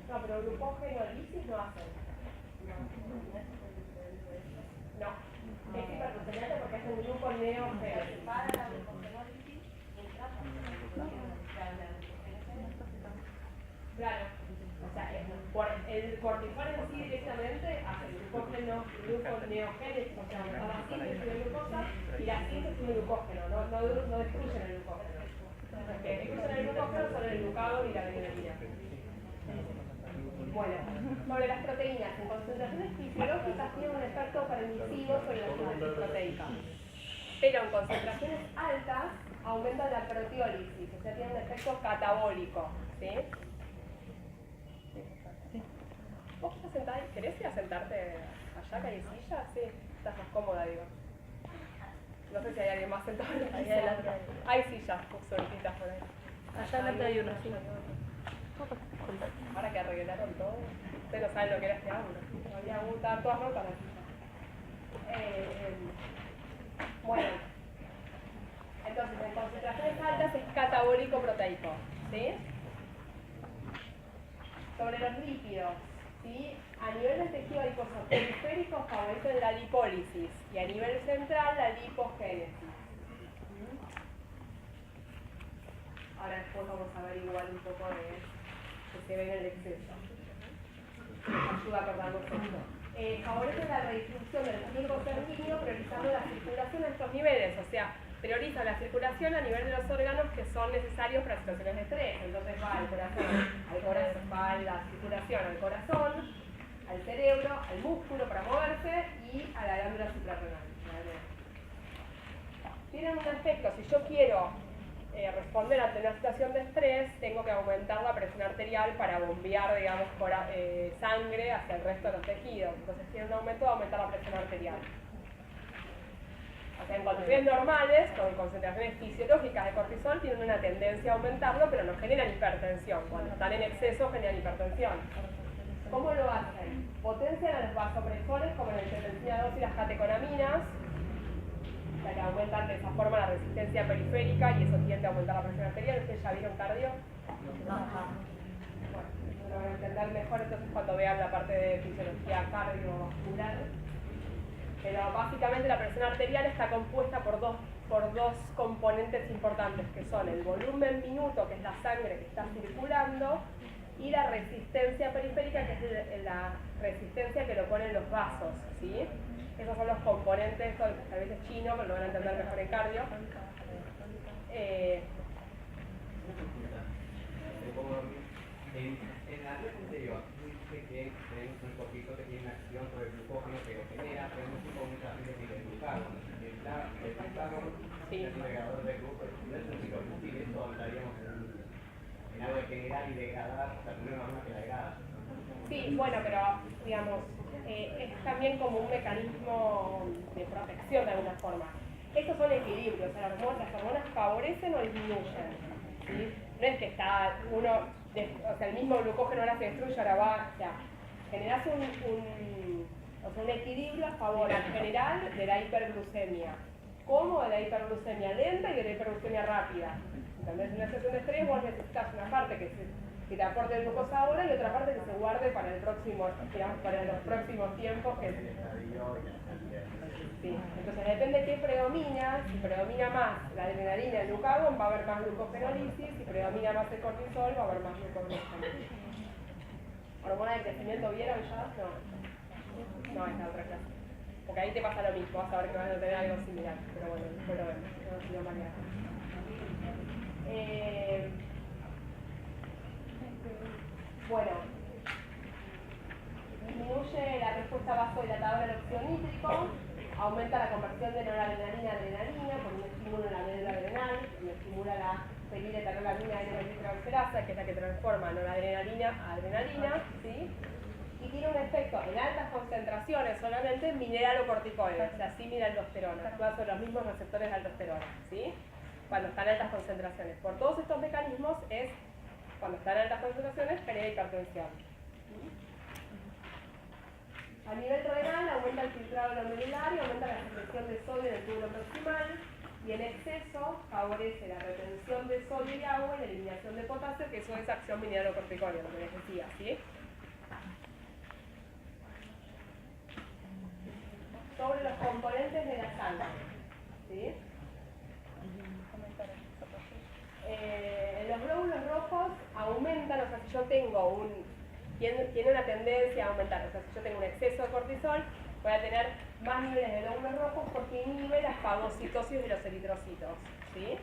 No, pero glucogenolisis no hacen. No, es hiperglucemiante porque es un gluconeogénesis. Claro, o sea, el cortisol en sí directamente hace gluconeogénesis, o sea, aumenta la síntesis de glucosa y la síntesis de glucógeno, no destruyen el glucógeno. Los que destruyen el glucógeno son el glucagón y la adrenalina. Bueno, sobre las proteínas, en concentraciones fisiológicas tienen un efecto permisivo sobre la síntesis proteica, pero en concentraciones altas aumentan la proteólisis, o sea, tienen un efecto catabólico, ¿sí? ¿Vos estás sentada ahí? ¿Querés ir a sentarte allá que hay sillas? Sí, estás más cómoda, digo. No sé si hay alguien más sentado en el Ahí piso. adelante Hay sillas sueltitas por ahí. Allá adelante hay una silla. Ahora que arreglaron todo, ustedes no saben lo que era este ángulo. Estaban todas rotas las sillas. Bueno, entonces en concentraciones altas es catabólico proteico, ¿sí? Sobre los lípidos, ¿sí? A nivel del tejido adiposo periférico favorecen la lipólisis y a nivel central la lipogénesis. Ahora después vamos a ver igual un poco de que se ve en el exceso. Ayuda a acordarnos esto. Favorecen la redistribución del flujo sanguíneo priorizando la circulación en estos niveles, o sea, priorizan la circulación a nivel de los órganos que son necesarios para situaciones de estrés. Entonces va al corazón, va la circulación al corazón, al cerebro, al músculo para moverse y a la glándula suprarrenal. Tienen un efecto, si yo quiero responder ante una situación de estrés, tengo que aumentar la presión arterial para bombear, digamos, sangre hacia el resto de los tejidos. Entonces tiene un aumento de aumentar la presión arterial. O sea, en condiciones normales, con concentraciones fisiológicas de cortisol, tienen una tendencia a aumentarlo, pero no generan hipertensión. Cuando están en exceso, generan hipertensión. ¿Cómo lo hacen? Potencian a los vasopresores como la angiotensina 2 y las catecolaminas, la que aumentan de esa forma la resistencia periférica y eso tiende a aumentar la presión arterial. ¿Ustedes ya vieron cardio? Bueno, lo van a entender mejor entonces cuando vean la parte de fisiología cardiovascular. Pero básicamente la presión arterial está compuesta por dos componentes importantes, que son el volumen minuto, que es la sangre que está circulando, y la resistencia periférica, que es la resistencia que lo ponen los vasos, ¿sí? Esos son los componentes, tal vez es chino, pero lo van a entender mejor en cardio. En la área anterior, dice que tenemos un cortisol que tiene una acción sobre el glucógeno que lo genera, tenemos un poco de síntesis del glucagón. El glucagón es el agregador de glucógeno, no es un ciclocombustible, eso hablaríamos en algo de generar y degradar, o sea, tener una hormona que la degrada. Sí, bueno, pero digamos, es también como un mecanismo de protección de alguna forma. Estos son equilibrios, o sea, las hormonas favorecen o disminuyen, ¿sí? No es que está uno, o sea, el mismo glucógeno ahora se destruye, ahora va, o sea, generas un equilibrio a favor en general de la hiperglucemia, como de la hiperglucemia lenta y de la hiperglucemia rápida. Entonces, en una situación de estrés vos necesitas una parte que te aporte el glucosa ahora y otra parte que se guarde para el próximo, digamos, para los próximos tiempos que sí. Entonces depende qué predomina. Si predomina más la adrenalina y el glucagón, va a haber más glucogenolisis. Si predomina más el cortisol, va a haber más glucogenolisis. ¿Hormona de crecimiento vieron ya? No, es la otra clase. Porque ahí te pasa lo mismo, vas a ver que vas a tener algo similar. Pero bueno, después lo vemos. No ha sido mañana. Bueno, disminuye la respuesta vasodilatadora al óxido nítrico, aumenta la conversión de noradrenalina a adrenalina por un estímulo en la médula adrenal, que estimula la feniletarolamina N-metiltransferasa, que es la que transforma noradrenalina a adrenalina, ¿sí? Y tiene un efecto en altas concentraciones solamente en mineralocorticoides, o sea, similar a aldosterona, actúa sobre los mismos receptores de aldosterona, ¿sí? Cuando están en altas concentraciones. Por todos estos mecanismos cuando están en altas concentraciones, genera hipertensión. A nivel renal aumenta el filtrado glomerular y aumenta la secreción de sodio en el túbulo proximal, y el exceso favorece la retención de sodio y agua y la eliminación de potasio, que eso es acción mineralocorticoide, lo que les decía, ¿sí? Sobre los componentes de la sangre, ¿sí? Los glóbulos rojos aumentan, o sea, si yo tengo tiene una tendencia a aumentar, o sea, si yo tengo un exceso de cortisol, voy a tener más niveles de glóbulos rojos porque inhibe la fagocitosis de los eritrocitos, ¿sí?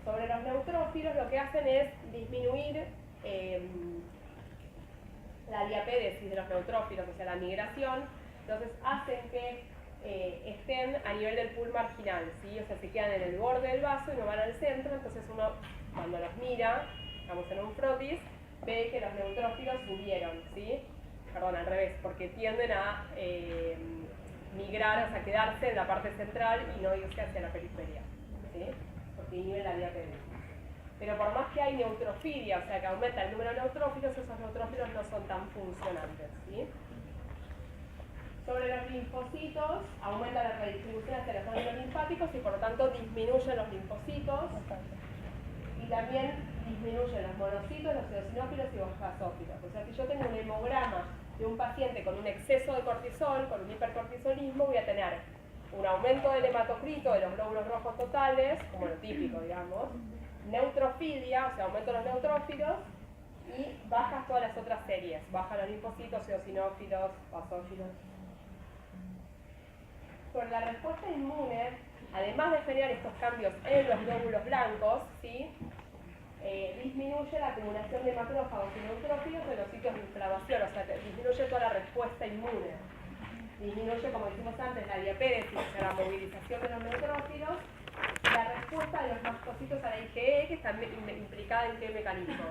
Sobre los neutrófilos lo que hacen es disminuir la diapédesis de los neutrófilos, o sea, la migración, entonces hacen que estén a nivel del pool marginal, ¿sí? O sea, se quedan en el borde del vaso y no van al centro, entonces uno cuando los mira, estamos en un frotis, ve que los neutrófilos subieron, ¿sí? Perdón, al revés, porque tienden a migrar, o sea, quedarse en la parte central y no irse hacia la periferia, ¿sí? Porque inhiben la diapédesis. Pero por más que hay neutrofilia, o sea, que aumenta el número de neutrófilos, esos neutrófilos no son tan funcionantes, ¿sí? Sobre los linfocitos, aumenta la redistribución hacia los nódulos linfáticos y por lo tanto disminuyen los linfocitos y también disminuyen los monocitos, los eosinófilos y los basófilos. O sea, si yo tengo un hemograma de un paciente con un exceso de cortisol, con un hipercortisolismo, voy a tener un aumento del hematocrito, de los glóbulos rojos totales, como lo típico, digamos, neutrofilia, o sea, aumento de los neutrófilos, y bajas todas las otras series, bajan los linfocitos, eosinófilos, basófilos. Sobre la respuesta inmune, además de generar estos cambios en los glóbulos blancos, ¿sí? Disminuye la acumulación de macrófagos y neutrófilos en los sitios de inflamación, o sea, disminuye toda la respuesta inmune. Disminuye, como dijimos antes, la diapédesis, o sea, la movilización de los neutrófilos, la respuesta de los mastocitos a la IgE, que está implicada en qué mecanismo.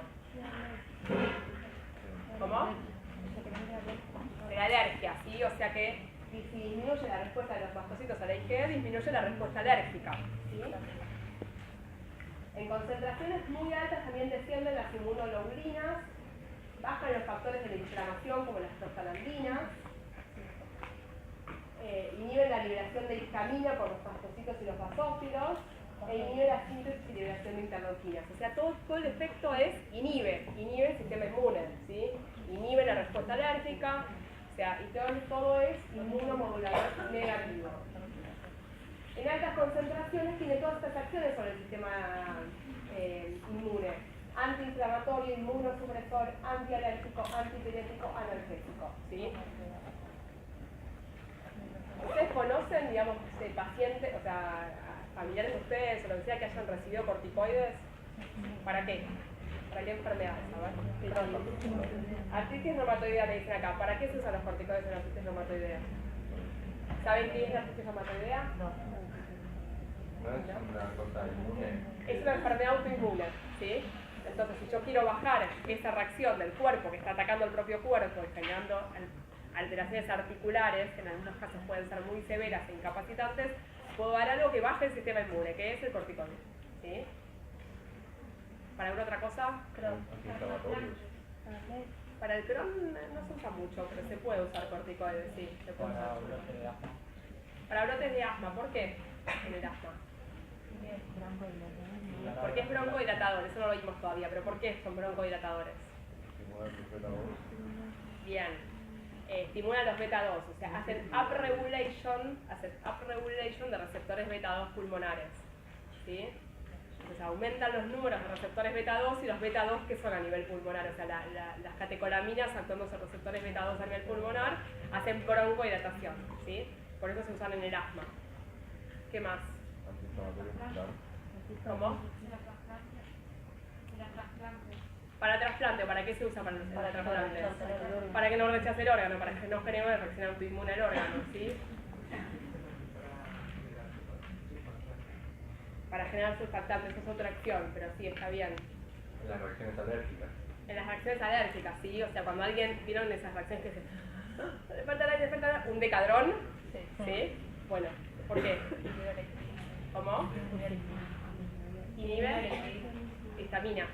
¿Cómo? De la alergia, ¿sí? O sea que si disminuye la respuesta de los mastocitos a la IgE, disminuye la respuesta alérgica, ¿sí? En concentraciones muy altas también descienden las inmunoglobulinas, bajan los factores de la inflamación como las prostaglandinas, inhiben la liberación de histamina por los mastocitos y los basófilos, e inhibe la síntesis y liberación de interleuquinas. O sea, todo el efecto es inhibe el sistema inmune, ¿sí? Inhibe la respuesta alérgica, o sea, y todo es inmunomodulador negativo. En altas concentraciones tiene todas estas acciones sobre el sistema inmune: antiinflamatorio, inmunosupresor, antialérgico, antipirético, analgésico, ¿sí? ¿Ustedes conocen, digamos, pacientes, o sea, familiares de ustedes o lo que sea, que hayan recibido corticoides? ¿Para qué? ¿Para qué enfermedades? A ver. Artritis reumatoidea me dicen acá. ¿Para qué se usan los corticoides en la artritis reumatoidea? ¿Saben qué es la artritis reumatoidea? No es una cosa inmune. Es una enfermedad autoinmune, ¿sí? Entonces, si yo quiero bajar esa reacción del cuerpo que está atacando al propio cuerpo y generando alteraciones articulares, que en algunos casos pueden ser muy severas e incapacitantes, puedo dar algo que baje el sistema inmune, que es el corticoide, ¿sí? ¿Para alguna otra cosa? Antiinflamatorios. Para el Crohn no se usa mucho, pero se puede usar corticoides, sí, se puede usar. Para brotes de asma, ¿por qué en el asma? Porque es broncodilatador, eso no lo vimos todavía, pero ¿por qué son broncodilatadores? Estimulan los beta-2. Bien, estimulan los beta-2, o sea, hacen upregulation de receptores beta-2 pulmonares, ¿sí? Entonces aumentan los números de receptores beta-2 y los beta-2 que son a nivel pulmonar, o sea, las catecolaminas actuando sobre receptores beta-2 a nivel pulmonar hacen broncodilatación, ¿sí? Por eso se usan en el asma. ¿Qué más? Antiinflamatorios, claro. ¿Cómo? Para trasplante, ¿para qué se usa para trasplantes? Para que no rechace el órgano, para que no genere una reacción autoinmune al órgano, ¿sí? Para generar surfactantes, eso es otra acción, pero sí, está bien. En las reacciones alérgicas. En las reacciones alérgicas, sí, o sea, cuando alguien, ¿vieron esas reacciones que se... le falta un decadrón? ¿Sí? Bueno, ¿por qué? ¿Cómo? Inhibe histamina.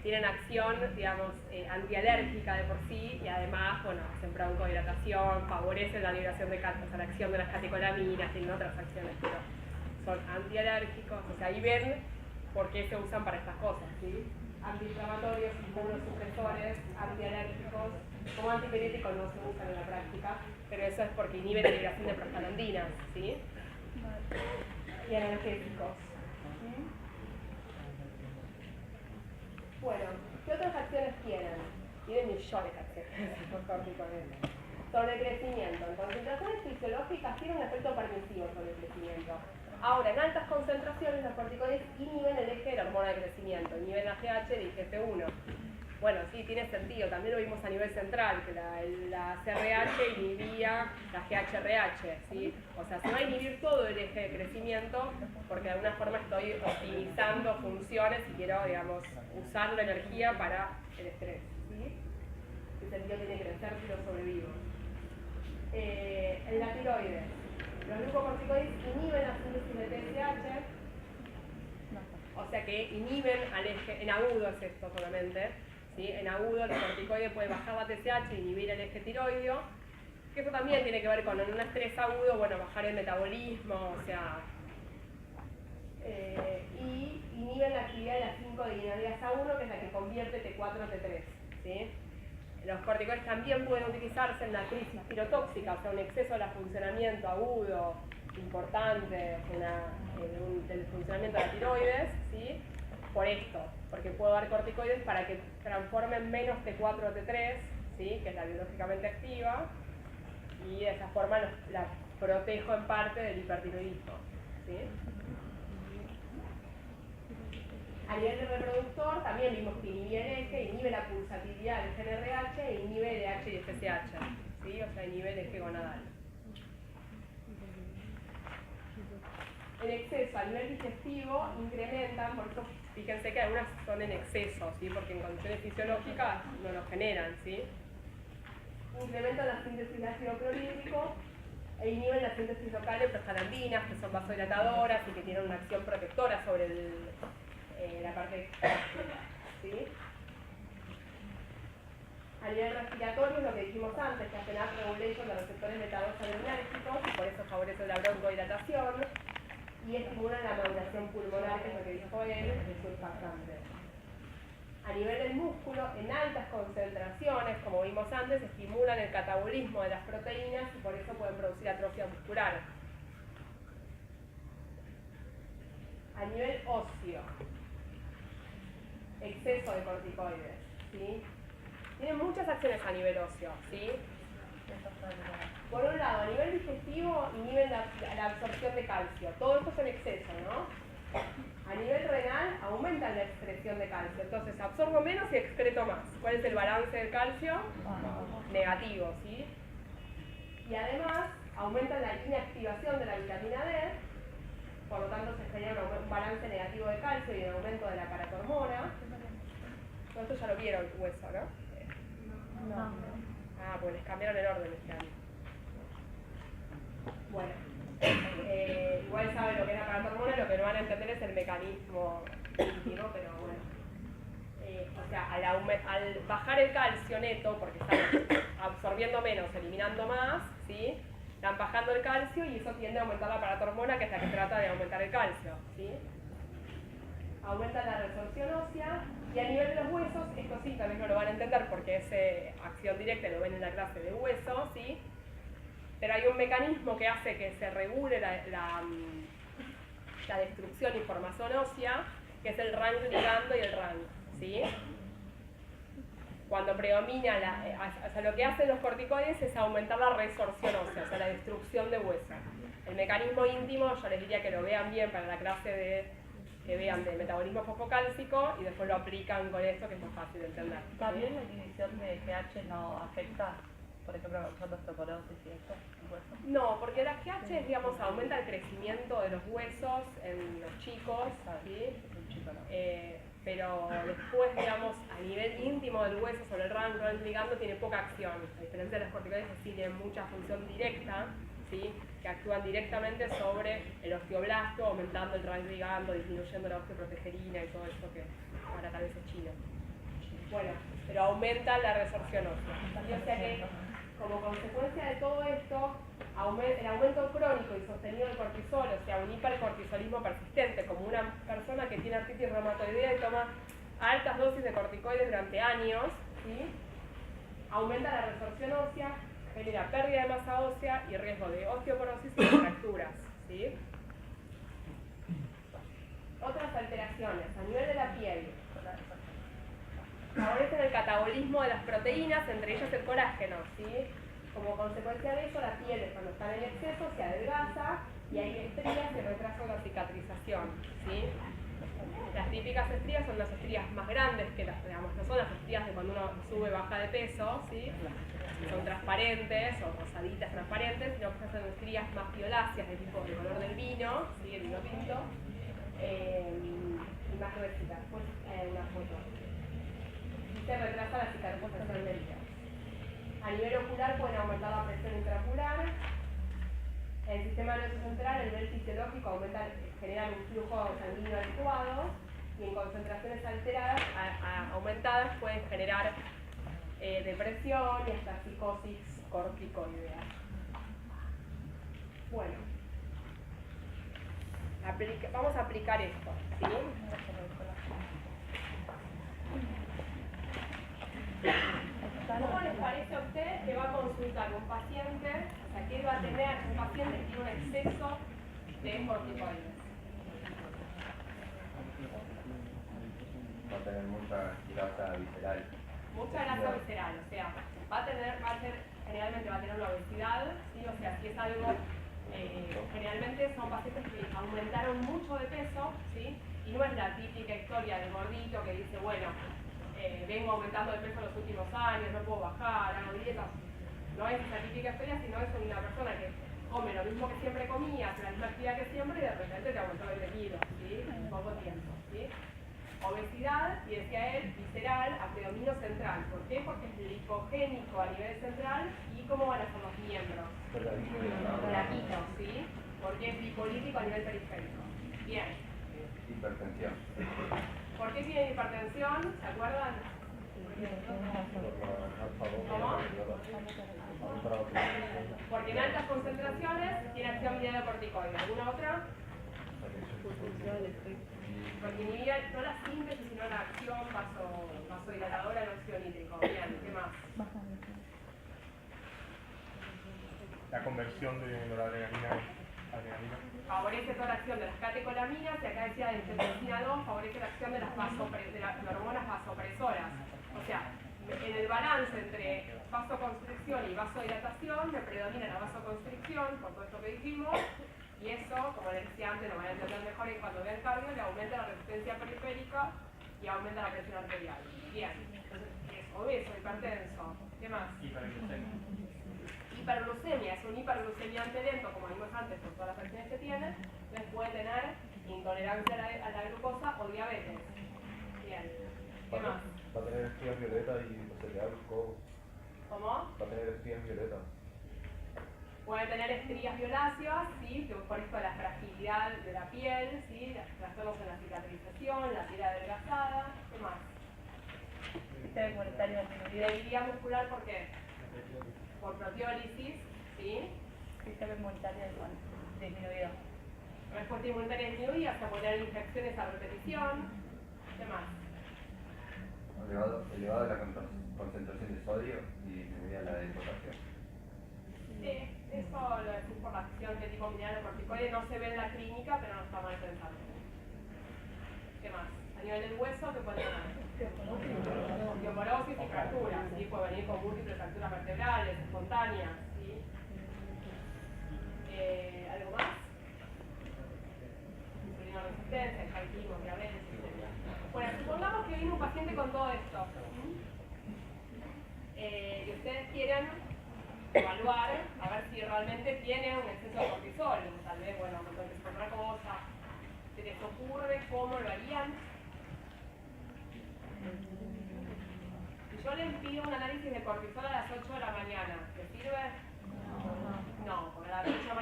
tienen acción, digamos, antialérgica de por sí y además, bueno, hacen broncodilatación, favorecen la liberación de o sea, la acción de las catecolaminas, tienen otras acciones, pero son antialérgicos, o sea, ahí ven por qué se usan para estas cosas, ¿sí? Antiinflamatorios, inmunosupresores, antialérgicos, como antipiréticos no se usan en la práctica, pero eso es porque inhiben la liberación de prostaglandinas, ¿sí? Y analgésicos. Bueno, ¿qué otras acciones tienen? Tienen millones de acciones los corticoides. Sobre el crecimiento. En concentraciones fisiológicas tienen un efecto permisivo sobre el crecimiento. Ahora, en altas concentraciones los corticoides inhiben el eje de la hormona de crecimiento, inhiben la GH y IGF-1. Bueno, sí, tiene sentido. También lo vimos a nivel central, que la CRH inhibía la GHRH, ¿sí? O sea, se va a inhibir todo el eje de crecimiento porque de alguna forma estoy optimizando funciones y quiero, digamos, usar la energía para el estrés, ¿sí? El sentido tiene que crecer si lo sobrevivo. En la tiroides, los glucocorticoides inhiben la síntesis de TSH, o sea que inhiben al eje, en agudo es esto solamente, ¿sí? En agudo el corticoide puede bajar la TSH e inhibir el eje tiroideo, que eso también tiene que ver con en un estrés agudo, bueno, bajar el metabolismo, o sea, y inhiben la actividad de la 5-deinidasa 1, que es la que convierte T4 a T3, ¿sí? Los corticoides también pueden utilizarse en la crisis tirotóxica, o sea, un exceso de funcionamiento agudo, importante, del funcionamiento de la tiroides, ¿sí? Por esto, porque puedo dar corticoides para que transformen menos T4 a T3, ¿sí? Que es la biológicamente activa, y de esa forma la protejo en parte del hipertiroidismo, ¿sí? A nivel de reproductor también vimos que inhibe el eje, inhibe la pulsatilidad del gen RH e inhibe el H y FSH, ¿sí? O sea, inhibe el eje gonadal. En exceso, a nivel digestivo, incrementan, por eso fíjense que algunas son en exceso, ¿sí? Porque en condiciones fisiológicas no lo generan, ¿sí? Incrementan la síntesis de ácido clorhídrico e inhiben la síntesis local de prostaglandinas, que son vasodilatadoras y que tienen una acción protectora sobre la parte ¿sí? A nivel respiratorio, lo que dijimos antes, que hacen up-regulation de receptores beta-2 y por eso favorece la broncodilatación y estimulan la maduración pulmonar, que es lo que dijo él, de surfactante. A nivel del músculo, en altas concentraciones, como vimos antes, estimulan el catabolismo de las proteínas y por eso pueden producir atrofia muscular. A nivel óseo, exceso de corticoides, ¿sí? Tienen muchas acciones a nivel óseo, ¿sí? Por un lado, a nivel digestivo, inhiben la absorción de calcio. Todo esto es en exceso, ¿no? A nivel renal, aumentan la excreción de calcio. Entonces, absorbo menos y excreto más. ¿Cuál es el balance del calcio? Negativo, ¿sí? Y además, aumentan la inactivación de la vitamina D. Por lo tanto, se genera un balance negativo de calcio y un aumento de la paratormona. Todo esto ya lo vieron, hueso, ¿no? No. Ah, pues les cambiaron el orden este año. Bueno, igual saben lo que es la paratormona, lo que no van a entender es el mecanismo íntimo, pero bueno. O sea, al bajar el calcio neto, porque están absorbiendo menos, eliminando más, ¿sí? Están bajando el calcio y eso tiende a aumentar la paratormona, que es la que trata de aumentar el calcio, ¿sí? Aumenta la resorción ósea y a nivel de los huesos, esto sí, también no lo van a entender porque es acción directa, lo ven en la clase de hueso, ¿sí? Pero hay un mecanismo que hace que se regule la destrucción y formación ósea, que es el RANG ligando y el RANG, ¿sí? Cuando predomina, o sea, lo que hacen los corticoides es aumentar la resorción ósea, o sea, la destrucción de hueso. El mecanismo íntimo, yo les diría que lo vean bien para la clase que vean de metabolismo fosfocálcico y después lo aplican con esto, que es más fácil de entender. ¿También la inhibición de GH no afecta, por ejemplo, causando osteoporosis y esto en huesos? No, porque la GH, digamos, aumenta el crecimiento de los huesos en los chicos, ¿sí? Pero después, digamos, a nivel íntimo del hueso sobre el RANG ligando tiene poca acción. A diferencia de los corticoides, que sí tienen mucha función directa, ¿sí? ¿sí? Que actúan directamente sobre el osteoblasto, aumentando el radioligando, disminuyendo la osteoprotegerina y todo esto que ahora tal vez es chino. Bueno, pero aumenta la resorción ósea. Y o sea que, como consecuencia de todo esto, el aumento crónico y sostenido del cortisol, o sea, un hipercortisolismo persistente, como una persona que tiene artritis reumatoidea y toma altas dosis de corticoides durante años, ¿sí? Aumenta la resorción ósea, genera pérdida de masa ósea y riesgo de osteoporosis y de fracturas, ¿sí? Otras alteraciones a nivel de la piel. Favorecen el catabolismo de las proteínas, entre ellas el colágeno, ¿sí? Como consecuencia de ello, la piel, cuando está en exceso, se adelgaza y hay estrías y retraso de la cicatrización, ¿sí? Las típicas estrías son las estrías más grandes, que digamos, no son las estrías de cuando uno sube o baja de peso, ¿sí? Son transparentes o rosaditas transparentes, sino que son estrías más violáceas, de tipo de color del vino, ¿sí? El vino tinto, y más gruesitas. Después una foto. Se retrasa la cicatrización del heridas. A nivel ocular pueden aumentar la presión intraocular. En el sistema nervioso central, el nivel fisiológico genera un flujo sanguíneo adecuado y en concentraciones alteradas, aumentadas, pueden generar depresión y hasta psicosis corticoidea. Bueno, vamos a aplicar esto, ¿sí? ¿Cómo les parece a usted que va a consultar un paciente, o sea, que va a tener un paciente que tiene un exceso de corticoides? Va a tener mucha grasa visceral. Mucha grasa visceral, o sea, generalmente va a tener una obesidad, ¿sí? O sea, si es algo, generalmente son pacientes que aumentaron mucho de peso, ¿sí? Y no es la típica historia del gordito que dice, bueno, vengo aumentando de peso en los últimos años, no puedo bajar, hago dieta. No es esa típica historia, sino es una persona que come lo mismo que siempre comía, hace la misma actividad que siempre y de repente te aumentó 20 kilos, ¿sí? En poco tiempo, ¿sí? Obesidad, y decía él, visceral a predominio central. ¿Por qué? Porque es lipogénico a nivel central. ¿Y cómo van a ser los miembros? Flaquitos, ¿sí? Porque es lipolítico a nivel periférico. Bien. Hipertensión. ¿Por qué tiene hipertensión? ¿Se acuerdan? ¿Cómo? Porque en altas concentraciones tiene acción mineralocorticoide. ¿Alguna otra? Porque inhibía no la síntesis, sino la acción vasodilatadora del óxido nítrico. Bien, ¿qué más? La conversión de noradrenalina a adrenalina. Favorece toda la acción de las catecolaminas, y acá decía de angiotensina 2, favorece la acción de las hormonas vasopresoras. O sea, en el balance entre vasoconstricción y vasodilatación, me predomina la vasoconstricción, por todo esto que dijimos, y eso, como les decía antes, lo van a entender mejor en cuando vean cardio, le aumenta la resistencia periférica y aumenta la presión arterial. Bien, entonces es obeso, hipertenso. ¿Qué más? Hiperglucemia, es un hiperglucemiante lento, como vimos antes, por todas las acciones que tiene, entonces puede tener intolerancia a la glucosa o diabetes. Bien, ¿qué más? Va a tener estrías violetas y cereal, codo. ¿Cómo? Va a tener estrías violetas. Puede tener estrías violáceas, ¿sí? Por esto de la fragilidad de la piel, ¿sí? Trastornos en la cicatrización, la piel adelgazada. ¿Qué más? Sistema inmunitario disminuido. Debilidad muscular, ¿por qué? Por proteólisis, ¿sí? Sistema inmunitario disminuido. Respuesta inmunitaria disminuida, hasta poner infecciones a repetición. ¿Qué más? Elevada la concentración de sodio y disminuida la de potasio. Sí, eso lo decís por la acción de tipo mineralocorticoide, no se ve en la clínica, pero no está mal pensado. ¿Qué más? A nivel del hueso, ¿qué puede tener? Osteoporosis y fracturas, ¿sí? Puede venir con múltiples fracturas vertebrales, espontáneas, ¿sí? ¿Algo más? Insulina resistencia, ya dijimos, diabetes, etc. Bueno, supongamos que viene un paciente con todo esto. Y ustedes quieren evaluar, a ver si realmente tiene un exceso de cortisol, tal vez, bueno, entonces otra cosa. ¿Se les ocurre cómo lo harían? Si yo les pido un análisis de cortisol a las 8 de la mañana, ¿les sirve? No, porque a las 8 de la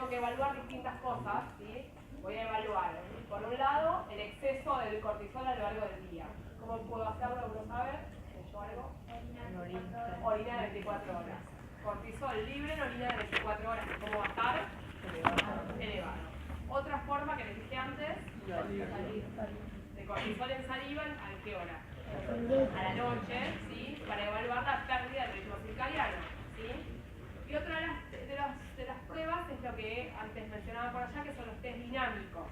tengo que evaluar distintas cosas, ¿sí? Voy a evaluar, por un lado, el exceso del cortisol a lo largo del día. ¿Cómo puedo hacerlo? ¿Uno sabe? ¿Me yo algo? Orina de 24 horas. Cortisol libre en orina de 24 horas. ¿Cómo va a estar? Elevado. Otra forma que les dije antes, de cortisol en saliva, ¿a qué hora? A la noche, ¿sí? Para evaluar la pérdida del ritmo circadiano, ¿sí? Y otra de las pruebas es lo que antes mencionaba por allá, que son los test dinámicos,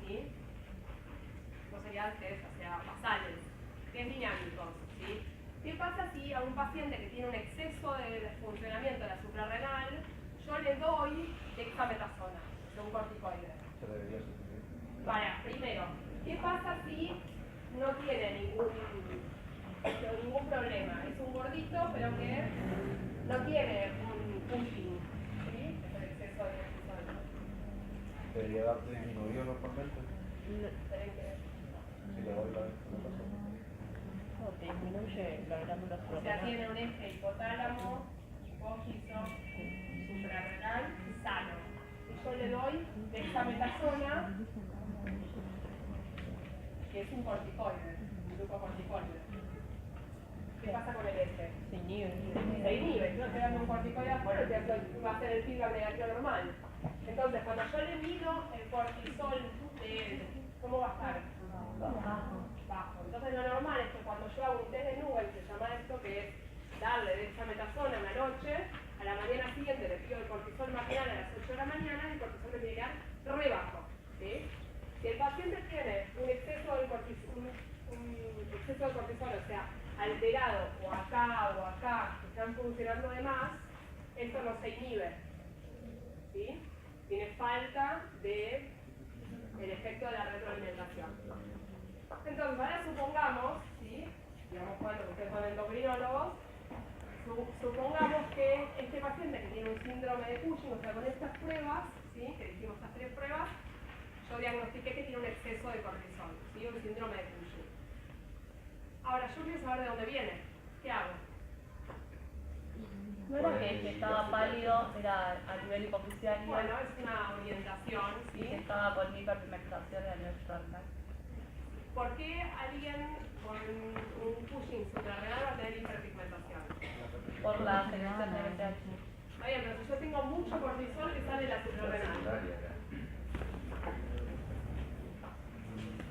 ¿sí? No serían test, o sea, basales, test dinámicos, ¿sí? ¿Qué pasa si a un paciente que tiene un exceso de funcionamiento de la suprarrenal, yo le doy dexametasona, de un corticoide? Se debería sustituir. Para, primero, ¿qué pasa si no tiene ningún problema? Es un gordito, pero que no tiene un pushing, ¿sí? Es el exceso de cortisol. Debería darte disminuido normalmente. Tienen que- Si le doy la dexametasona. No, te disminuye la glándula O sea, suprarrenal. tiene un eje hipotálamo, hipófiso, suprarrenal sano. Y yo le doy dexametasona, que es un corticoide, un glucocorticoide. ¿Qué pasa con el eje? Se inhibe. Se inhibe, yo estoy dando un corticoide afuera, va a ser el feedback negativo normal. Entonces, cuando yo le mido el cortisol de él, ¿cómo va a estar? Bajo. Entonces, lo normal es que cuando yo hago un test de Newell, se llama esto, que es darle dexametasona en la noche, a la mañana siguiente le pido el cortisol matinal a las 8 de la mañana, el cortisol me tiene que quedar re bajo, ¿sí? Si el paciente tiene un exceso de cortisol, o sea, alterado o acá, que están funcionando de más, esto no se inhibe, ¿sí? Tiene falta de el efecto de la retroalimentación. Entonces, ahora supongamos, ¿sí? Digamos cuando ustedes son endocrinólogos, supongamos que este paciente que tiene un síndrome de Cushing, o sea, con estas pruebas, ¿sí? Que dijimos estas 3 pruebas, yo diagnostiqué que tiene un exceso de cortisol, ¿sí? Un síndrome de Cushing. Ahora, yo quiero saber de dónde viene. ¿Qué hago? No era que estaba pálido, era a nivel hipofisiario. Bueno, es una orientación, Y que ¿sí? estaba con hiperpigmentación a nivel suprarrenal. ¿Por qué alguien con un Cushing suprarrenal va a tener hiperpigmentación? Por la secreción de BCH. Está bien, pero si yo tengo mucho cortisol que sale de la suprarrenal. Secundaria acá.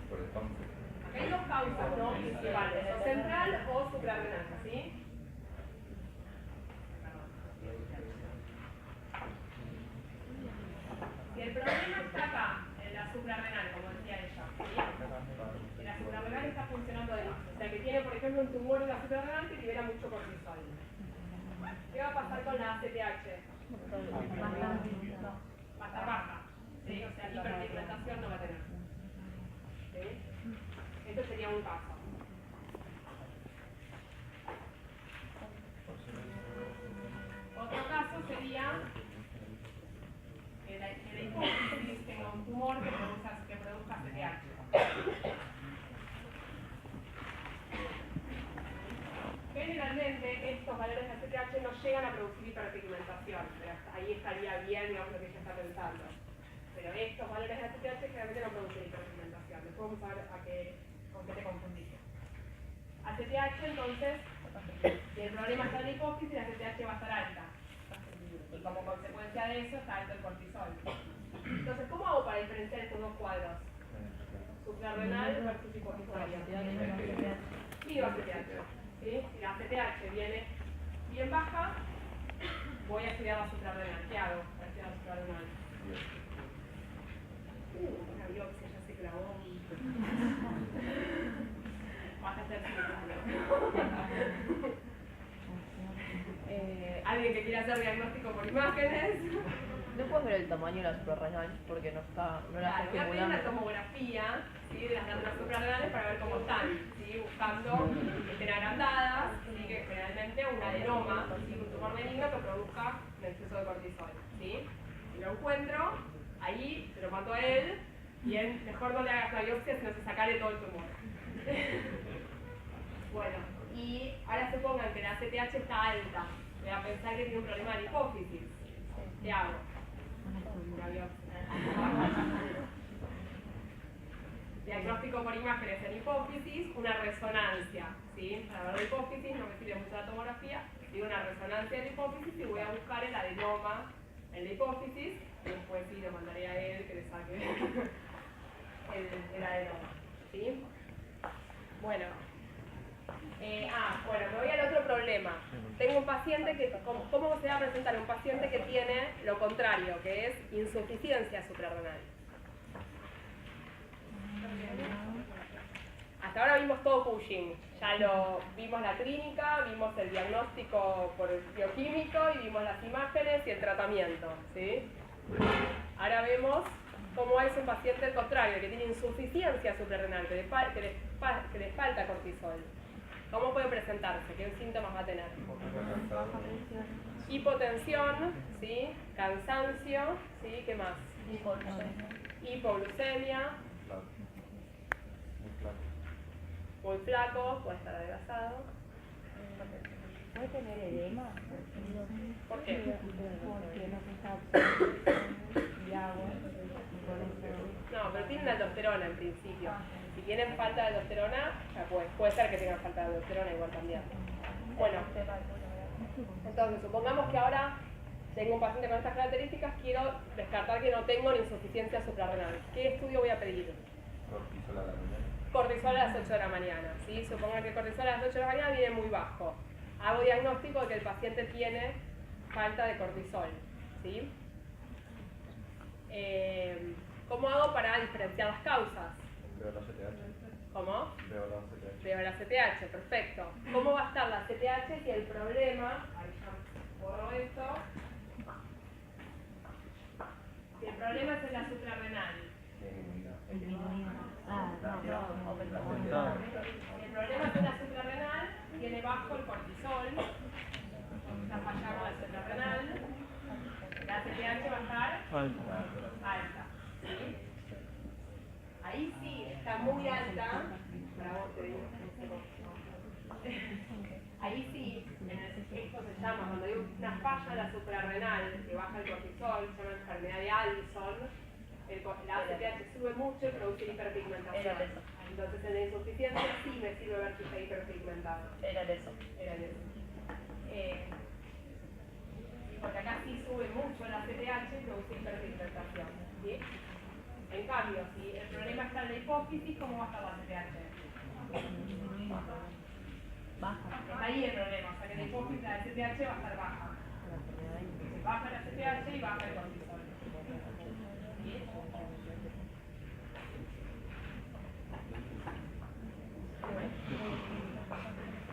Por el pump. Acá hay 2 causas, ¿no? Principales, o central o suprarrenal, ¿sí? Si el problema está acá, en la suprarrenal, como decía ella, ¿sí? Que la suprarrenal está funcionando de más. O sea, que tiene, por ejemplo, un tumor en la suprarrenal que libera mucho cortisol. ¿Qué va a pasar con la ACTH? Va a estar baja, ¿sí? O sea, hiperpigmentación no va a tener. ¿Sí? Este sería un caso. Otro caso sería que la hipófisis tenga un tumor que produzca CTH. Generalmente estos valores de CTH no llegan a producir hiperpigmentación, pero hasta ahí estaría bien, digamos, lo que ella está pensando. Pero estos valores de ACTH generalmente no producen hiperpigmentación. Después vamos a ver con qué te confundiste. ACTH, entonces, si el problema está en la hipófisis, la ACTH va a estar alta. Y como consecuencia de eso está alto el cortisol. Entonces, ¿cómo hago para diferenciar estos 2 cuadros? Suprarrenal versus hipofisaria. Mido ACTH. ¿Sí? Si la ACTH viene bien baja, voy a estudiar la suprarrenal. ¿Qué hago para estudiar la suprarrenal? Una biopsia ya se clavó. Vas a hacer alguien que quiera hacer diagnóstico por imágenes. ¿No puedes ver el tamaño de la suprarrenal? Porque no la Claro, voy a pedir una estimulando. tomografía, ¿sí? De las glándulas suprarrenales para ver cómo están, ¿sí? Buscando que estén agrandadas, ¿sí? Que generalmente un adenoma, ¿sí? Un tumor benigno que produzca un exceso de cortisol, ¿sí? Si lo encuentro, ahí se lo mato a él, bien, mejor no le hagas la biopsia sino se sacarle todo el tumor. Bueno, y ahora supongan que la CTH está alta, voy a pensar que tiene un problema de hipófisis. ¿Qué hago? Diagnóstico por imágenes en hipófisis, una resonancia, ¿sí? Para ver la hipófisis no me sirve mucho la tomografía, digo una resonancia de la hipófisis y voy a buscar el adenoma en la hipófisis, y después sí le mandaré a él que le saque el adenoma, ¿sí? Bueno. Bueno, me voy al otro problema. Tengo un paciente que, ¿cómo se va a presentar? Un paciente que tiene lo contrario, que es insuficiencia suprarrenal. Hasta ahora vimos todo Cushing, ya lo vimos la clínica, vimos el diagnóstico por el bioquímico y vimos las imágenes y el tratamiento, ¿sí? Ahora vemos cómo es un paciente al contrario, que tiene insuficiencia suprarrenal, que le falta cortisol. ¿Cómo puede presentarse? ¿Qué síntomas va a tener? Hipotensión, ¿sí? Cansancio, ¿sí? ¿Qué más? Hipoglucemia. Muy flaco, puede estar adelgazado. ¿Puede tener edema? ¿Por qué? Porque no se está absorbiendo y agua. No, pero tienen aldosterona en principio. Si tienen falta de aldosterona, ya puede ser que tengan falta de aldosterona igual también. Bueno, entonces supongamos que ahora tengo un paciente con estas características, quiero descartar que no tengo ni insuficiencia suprarrenal. ¿Qué estudio voy a pedir? Cortisol a la mañana. Cortisol a las 8 de la mañana, ¿sí? Supongan que el cortisol a las 8 de la mañana viene muy bajo. Hago diagnóstico de que el paciente tiene falta de cortisol, ¿sí? ¿Cómo hago para diferenciar las causas? Veo la CTH. ¿Cómo? Veo la CTH. Veo la CTH, perfecto. ¿Cómo va a estar la CTH si el problema, ahí ya borro esto, si el problema es en la suprarrenal? El problema es en la suprarrenal, tiene bajo el cortisol, está fallando la suprarrenal, la CTH va a estar alta, ¿sí? Ahí sí está muy alta, para vos te digo, ahí sí, esto se llama, cuando hay una falla en la suprarrenal que baja el cortisol, se llama enfermedad de Addison. La ACTH sube mucho y produce hiperpigmentación. Entonces en la insuficiencia sí me sirve ver si está hiperpigmentado. Era eso. Porque acá sí sube mucho la CTH y produce hiperpigmentación, ¿sí? En cambio, si el problema está en la hipófisis, ¿cómo va a estar la CTH? Baja. Está ahí el problema, o sea que en la hipófisis la CTH va a estar baja. Baja la CTH y baja el cortisol. ¿Sí?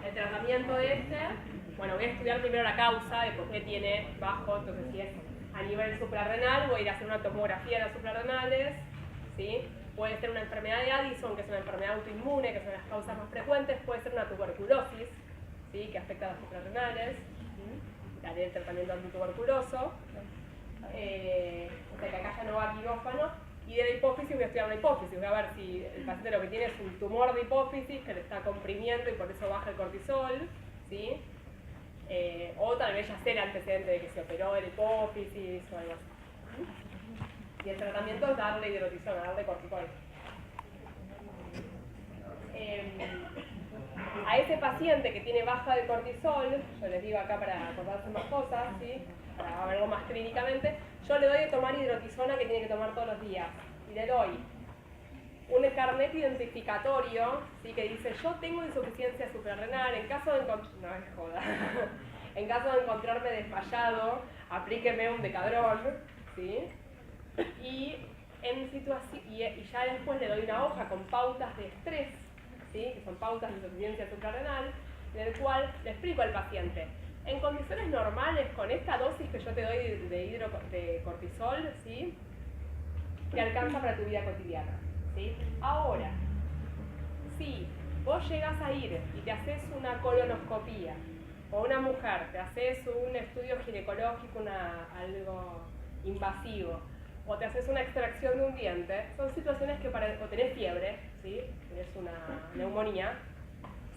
El tratamiento de bueno, voy a estudiar primero la causa de por qué tiene bajo, entonces si es a nivel suprarrenal, voy a ir a hacer una tomografía de las suprarrenales, ¿sí? Puede ser una enfermedad de Addison, que es una enfermedad autoinmune, que son las causas más frecuentes, puede ser una tuberculosis, ¿sí? Que afecta a las suprarrenales, ¿sí? Daré el tratamiento antituberculoso, o sea que acá ya no va a quirófano. Y de la hipófisis voy a estudiar una hipófisis, voy a ver si el paciente lo que tiene es un tumor de hipófisis que le está comprimiendo y por eso baja el cortisol, ¿sí? O tal vez ya sea el antecedente de que se operó de la hipófisis o algo así. Y el tratamiento es darle hidrotisona, darle cortisol. A ese paciente que tiene baja de cortisol, yo les digo acá para acordarse más cosas, ¿sí? Para verlo más clínicamente, yo le doy de tomar hidrotisona que tiene que tomar todos los días. Y le doy un carnet identificatorio, ¿sí? Que dice, yo tengo insuficiencia suprarrenal, en caso de en caso de encontrarme desmayado, aplíqueme un decadrón, ¿sí? Y ya después le doy una hoja con pautas de estrés, ¿sí? Que son pautas de insuficiencia suprarrenal, en el cual le explico al paciente, en condiciones normales, con esta dosis que yo te doy de cortisol, ¿sí? Te alcanza para tu vida cotidiana, ¿sí? Ahora, si vos llegas a ir y te haces una colonoscopía, o una mujer, te haces un estudio ginecológico, algo invasivo, o te haces una extracción de un diente, son situaciones que o tenés fiebre, ¿sí? Tenés una neumonía,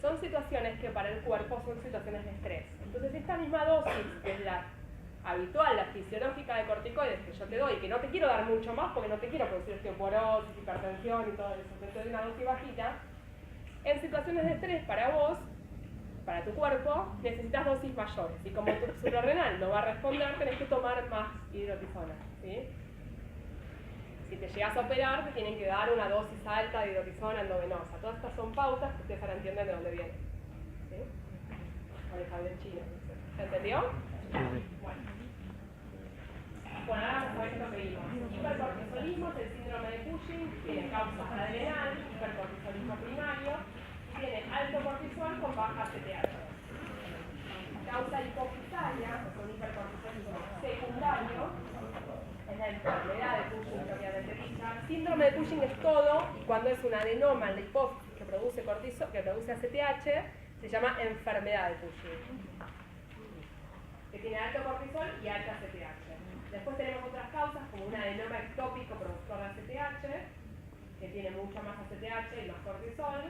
son situaciones que para el cuerpo son situaciones de estrés. Entonces esta misma dosis, que es la habitual, la fisiológica de corticoides que yo te doy, que no te quiero dar mucho más porque no te quiero producir osteoporosis, hipertensión y todo eso, te doy una dosis bajita, en situaciones de estrés para vos, para tu cuerpo, necesitas dosis mayores. Y como tu suprarrenal no va a responder, tenés que tomar más hidrocortisona, ¿sí? Si te llegas a operar, te tienen que dar una dosis alta de hidrocortisona endovenosa. Todas estas son pautas que ustedes ahora entienden de dónde vienen. ¿Sí? Por el jardín chino. ¿Se entendió? Bueno. Bueno, ahora vamos a ver esto que vimos. Hipercortisolismo es el síndrome de Cushing, tiene causa adrenal, hipercortisolismo primario, tiene alto cortisol con baja CTH. Causa hipofitaria, con hipercortisolismo secundario, es la enfermedad de Cushing propiamente dicha. Síndrome de Cushing es todo, y cuando es un adenoma en la hipófisis que produce cortisol, que produce ACTH, se llama enfermedad de Cushing, que tiene alto cortisol y alta ACTH. Después tenemos otras causas, como un adenoma ectópico productor de ACTH, que tiene mucha más ACTH y más cortisol.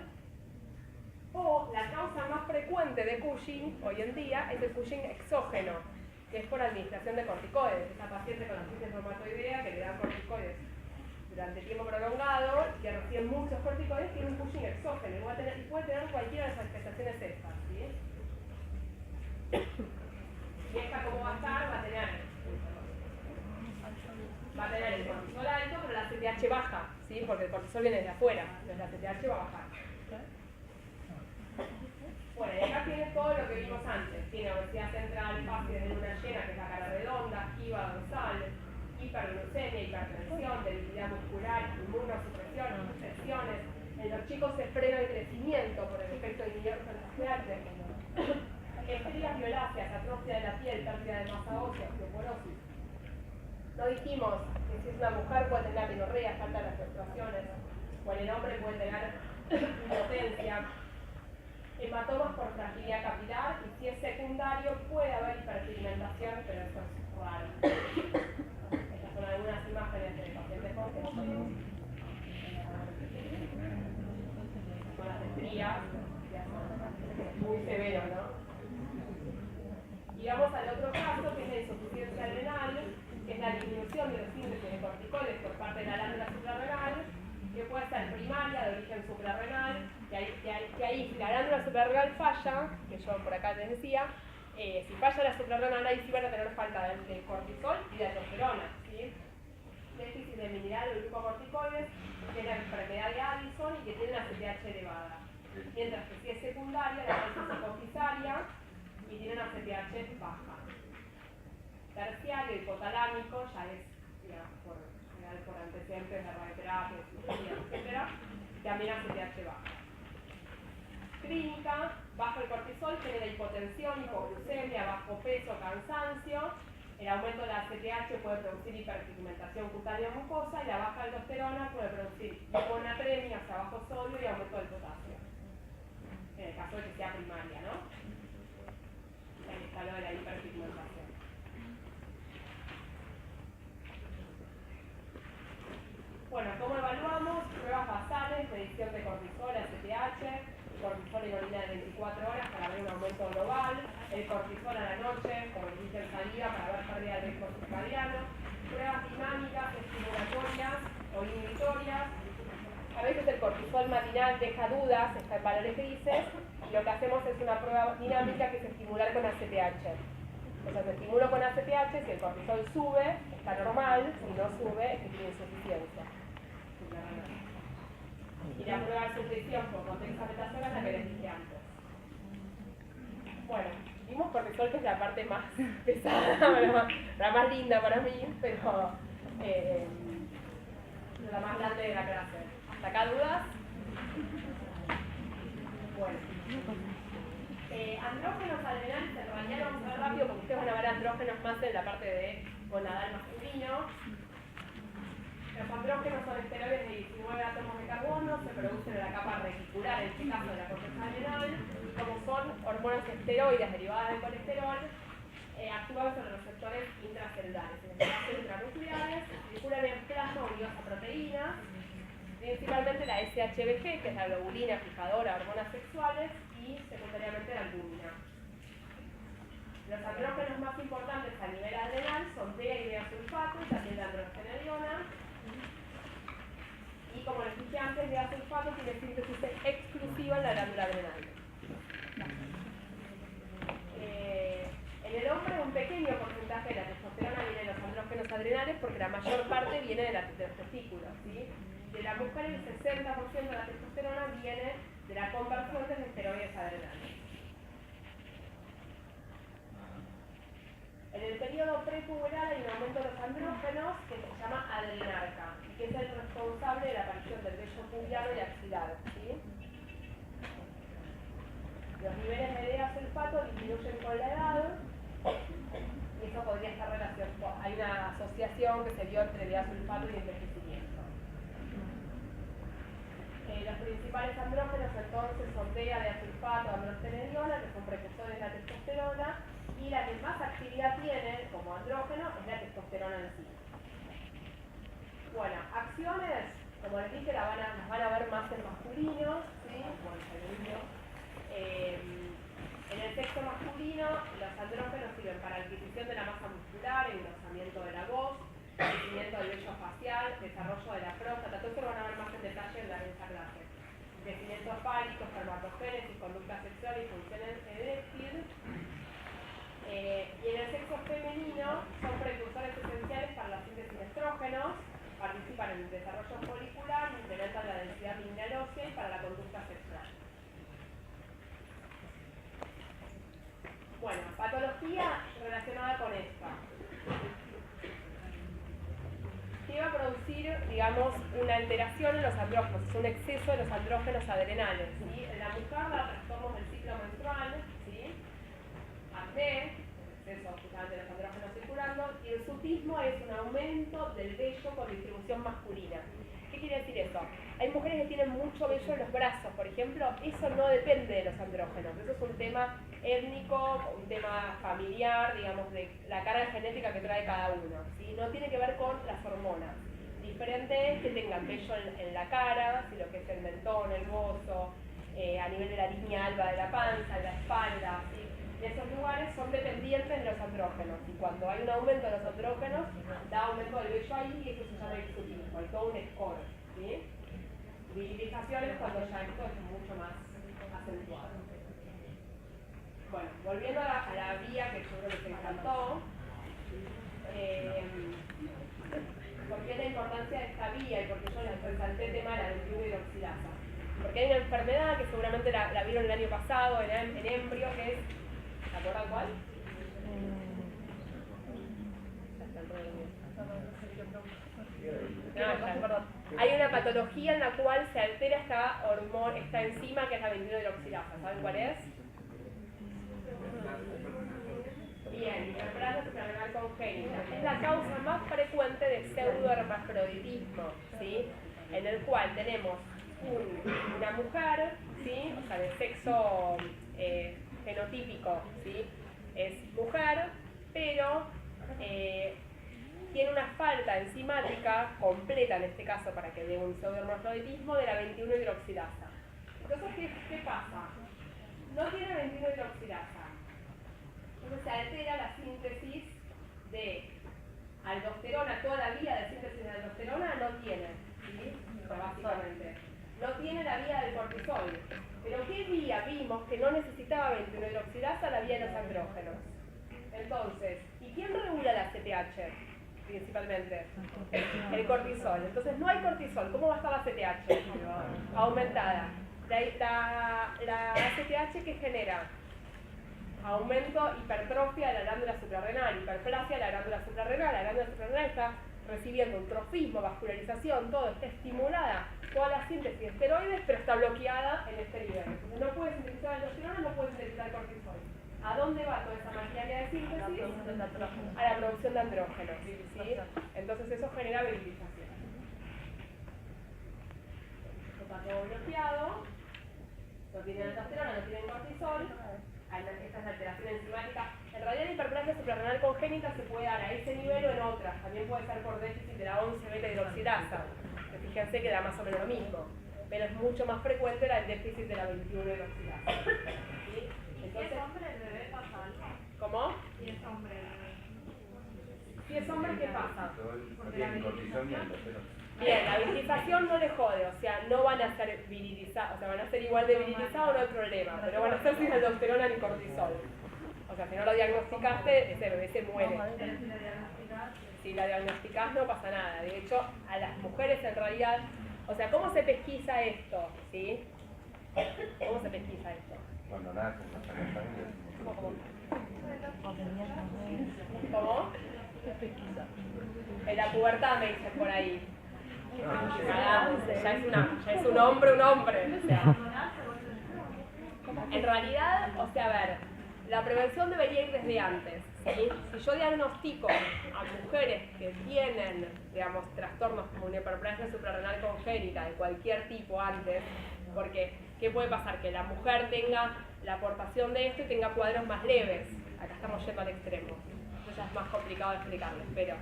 O la causa más frecuente de Cushing hoy en día es el Cushing exógeno, que es por administración de corticoides. Esa paciente con artritis reumatoidea que le dan corticoides durante tiempo prolongado y que reciben muchos corticoides tiene un Cushing exógeno y puede tener cualquiera de las manifestaciones estas, ¿sí? Y esta, ¿cómo va a estar? Va a tener el cortisol alto, pero la CTH baja, ¿sí? Porque el cortisol viene desde afuera, entonces la CTH va a bajar. Bueno, y acá tienes todo lo que vimos antes. Tiene obesidad central, fácil de luna llena, que es la cara redonda, esquiva dorsal, hiperglucemia, hipertensión, debilidad muscular, inmunosupresión, infecciones. En los chicos se frena el crecimiento por el efecto inhibidor contagiante. Estrías violáceas, atrofia de la piel, pérdida de masa ósea, osteoporosis. No dijimos que si es una mujer puede tener amenorrea, falta de las menstruaciones, o en el hombre puede tener impotencia, hematomas por fragilidad capilar, y si es secundario puede haber hiperpigmentación, pero eso es raro. Estas son algunas imágenes de pacientes con Cushing. Con las estrías, muy severo, ¿no? Y vamos al otro caso, que es la insuficiencia adrenal, que es la disminución de los índices de corticoides por parte de la glándula suprarrenal, que puede ser primaria, de origen suprarrenal, que ahí si la glándula suprarrenal falla, que yo por acá les decía, si falla la suprarrenal, ahí sí van a tener falta de cortisol y de aldosterona, ¿sí? Déficit de mineral o glucocorticoides, que es la enfermedad de Addison y que tiene una CTH elevada. Mientras que si es secundaria, la crisis hipofisaria y tiene una CTH baja. Terciario, hipotalámico, ya es, digamos, por antecedentes de radioterapia, cirugía, etc. También la CTH baja. Clínica, bajo el cortisol, genera hipotensión, hipoglucemia, bajo peso, cansancio. El aumento de la CTH puede producir hiperpigmentación cutánea mucosa y la baja aldosterona puede producir hiponatremia, o sea, bajo sodio y aumento del potasio. En el caso de que sea primaria, ¿no? Ahí está lo de la hiperpigmentación. Bueno, ¿cómo evaluamos? Pruebas basales, medición de cortisol, ACTH, cortisol en orina de 24 horas para ver un aumento global, el cortisol a la noche, como dijiste en salida, para ver pérdida del ritmo circadiano, pruebas dinámicas, estimulatorias o inhibitorias. A veces el cortisol matinal deja dudas, está en valores grises, y lo que hacemos es una prueba dinámica que es estimular con ACTH. Entonces estimulo con ACTH, si el cortisol sube, está normal, si no sube, es que tiene insuficiencia. Y la prueba de supresión por contextametazola es la que les dije antes. Bueno, vimos cortisol, que es la parte más pesada, la más linda para mí, pero la más grande de la clase. ¿Hasta acá dudas? Bueno. Andrógenos adrenales, en realidad vamos a ver rápido porque ustedes van a ver andrógenos más en la parte de gonadal masculino. Los andrógenos son esteroides de 19 átomos de carbono, se producen en la capa reticular, en este caso de la corteza adrenal, y como son hormonas esteroides derivadas del colesterol, actúan sobre receptores intracelulares, en este caso intranucleares, circulan en plasma unidos a proteínas, principalmente la SHBG, que es la globulina fijadora de hormonas sexuales, y secundariamente la albúmina. Los andrógenos más importantes a nivel adrenal son DEA y DEA-sulfato y también la androstenediona. Y como les dije antes, DEA-sulfato tiene síntesis exclusiva en la glándula adrenal. En el hombre un pequeño porcentaje de la testosterona viene de los andrógenos adrenales porque la mayor parte viene de los testículos, ¿sí? De la mujer el 60% de la testosterona viene de la conversión de esteroides adrenales. En el periodo prepuberal hay un aumento de los andrógenos que se llama adrenarca y que es el responsable de la aparición del vello pubiano y axilar, ¿sí? Los niveles de DEA-sulfato disminuyen con la edad y eso podría estar relacionado. Hay una asociación que se dio entre DEA-sulfato y envejecimiento. Los principales andrógenos entonces son DEA, DEA-sulfato, androstenediona, que son precursores de la testosterona, y la que más actividad tiene como andrógeno es la testosterona en sí. Bueno, acciones, como les dije, las van a ver más en masculino, ¿sí? Bueno, femenino. En el sexo masculino, los andrógenos sirven para la adquisición de la masa muscular, el engrosamiento de la voz, crecimiento del vello facial, desarrollo de la próstata, todo eso lo van a ver más en detalle en esta clase. Crecimiento fálico, espermatogénesis, conducta sexual y funciones eréctil. Y en el sexo femenino son precursores esenciales para la síntesis de estrógenos, participan en el desarrollo folicular, incrementan la densidad mineral ósea y para la conducta sexual. Bueno, patología relacionada con esta. ¿Qué va a producir, digamos, una alteración en los andrógenos? Es un exceso de los andrógenos adrenales, ¿sí? En la mujer da trastornos del ciclo menstrual, ¿sí? Acné, exceso justamente de los andrógenos circulando, y el sutismo es un aumento del vello con distribución masculina. ¿Qué quiere decir eso? Hay mujeres que tienen mucho vello en los brazos, por ejemplo, eso no depende de los andrógenos, eso es un tema étnico, un tema familiar, digamos, de la carga genética que trae cada uno, ¿sí? No tiene que ver con las hormonas. Diferente es que tengan vello en la cara, ¿sí? Lo que es el mentón, el bozo, a nivel de la línea alba de la panza, de la espalda, ¿sí? Esos lugares son dependientes de los andrógenos y cuando hay un aumento de los andrógenos da aumento del vello ahí y eso se llama hirsutismo, hay todo un score, ¿sí? Virilizaciones cuando ya esto es mucho más acentuado. Bueno, volviendo a la vía que yo creo que se encantó, ¿por qué la importancia de esta vía y por qué yo les resalté el tema de la 21 hidroxilasa? Porque hay una enfermedad que seguramente la vieron el año pasado en embrio, que es, ¿se acuerdan cuál? Perdón. Hay una patología en la cual se altera esta enzima que es la 21 hidroxilasa. ¿Saben cuál es? Bien, hiperplasia suprarrenal congénita. Es la causa más frecuente de pseudohermafroditismo, ¿sí? En el cual tenemos una mujer, ¿sí? O sea, de sexo fenotípico, ¿sí? Es mujer, pero tiene una falta enzimática completa, en este caso, para que dé un pseudohermafroditismo, de la 21 hidroxilasa. Entonces, ¿qué pasa? No tiene 21 hidroxilasa. Entonces se altera la síntesis de aldosterona, toda la vía de síntesis de aldosterona no tiene, ¿sí? Básicamente. No tiene la vía del cortisol. Pero ¿qué vía vimos que no necesitaba 21 hidroxilasa? La vía de los andrógenos. Entonces, ¿y quién regula la CTH? Principalmente el cortisol. Entonces no hay cortisol. ¿Cómo va a estar la CTH? Aumentada. La CTH que genera aumento, hipertrofia de la glándula suprarrenal, hiperplasia de la glándula suprarrenal. La glándula suprarrenal está recibiendo un trofismo, vascularización, todo, está estimulada toda la síntesis de esteroides, pero está bloqueada en este nivel. Entonces no puede sintetizar aldosterona, no puede sintetizar cortisol. ¿A dónde va toda esa maquinaria de síntesis? A la producción de andrógenos, ¿sí? Entonces eso genera virilización. Esto está todo bloqueado, no tienen aldosterona, no tienen cortisol. Esta es la alteración enzimática. En realidad la hiperplasia suprarrenal congénita se puede dar a ese nivel o en otras. También puede ser por déficit de la 11 beta hidroxilasa. Que fíjense que da más o menos lo mismo. Pero es mucho más frecuente el déficit de la 21 hidroxilasa. ¿Sí? Entonces, ¿El hombre el bebé pasa algo? ¿Cómo? Y es hombre. Si es hombre, ¿qué pasa? Tienen cortisol y aldosterona. Bien, la virilización no le jode, o sea, no van a ser virilizados, o sea, van a ser igual de virilizados, no hay problema, pero van a ser sin aldosterona ni cortisol. O sea, si no lo diagnosticaste, ese bebé se muere. Si la diagnosticás no pasa nada. De hecho, a las mujeres en realidad, o sea, ¿cómo se pesquisa esto? ¿Sí? ¿Cómo se pesquisa esto? Cuando nacen, no sacan sangre. ¿Cómo? En la pubertad me dicen por ahí. Ya es un hombre, o sea. En realidad, o sea, a ver, la prevención debería ir desde antes, ¿sí? Si yo diagnostico a mujeres que tienen, digamos, trastornos como una hiperplasia suprarrenal congénita de cualquier tipo antes, porque ¿qué puede pasar? Que la mujer tenga la aportación de esto y tenga cuadros más leves. Acá estamos yendo al extremo. Eso ya es más complicado de explicarles, pero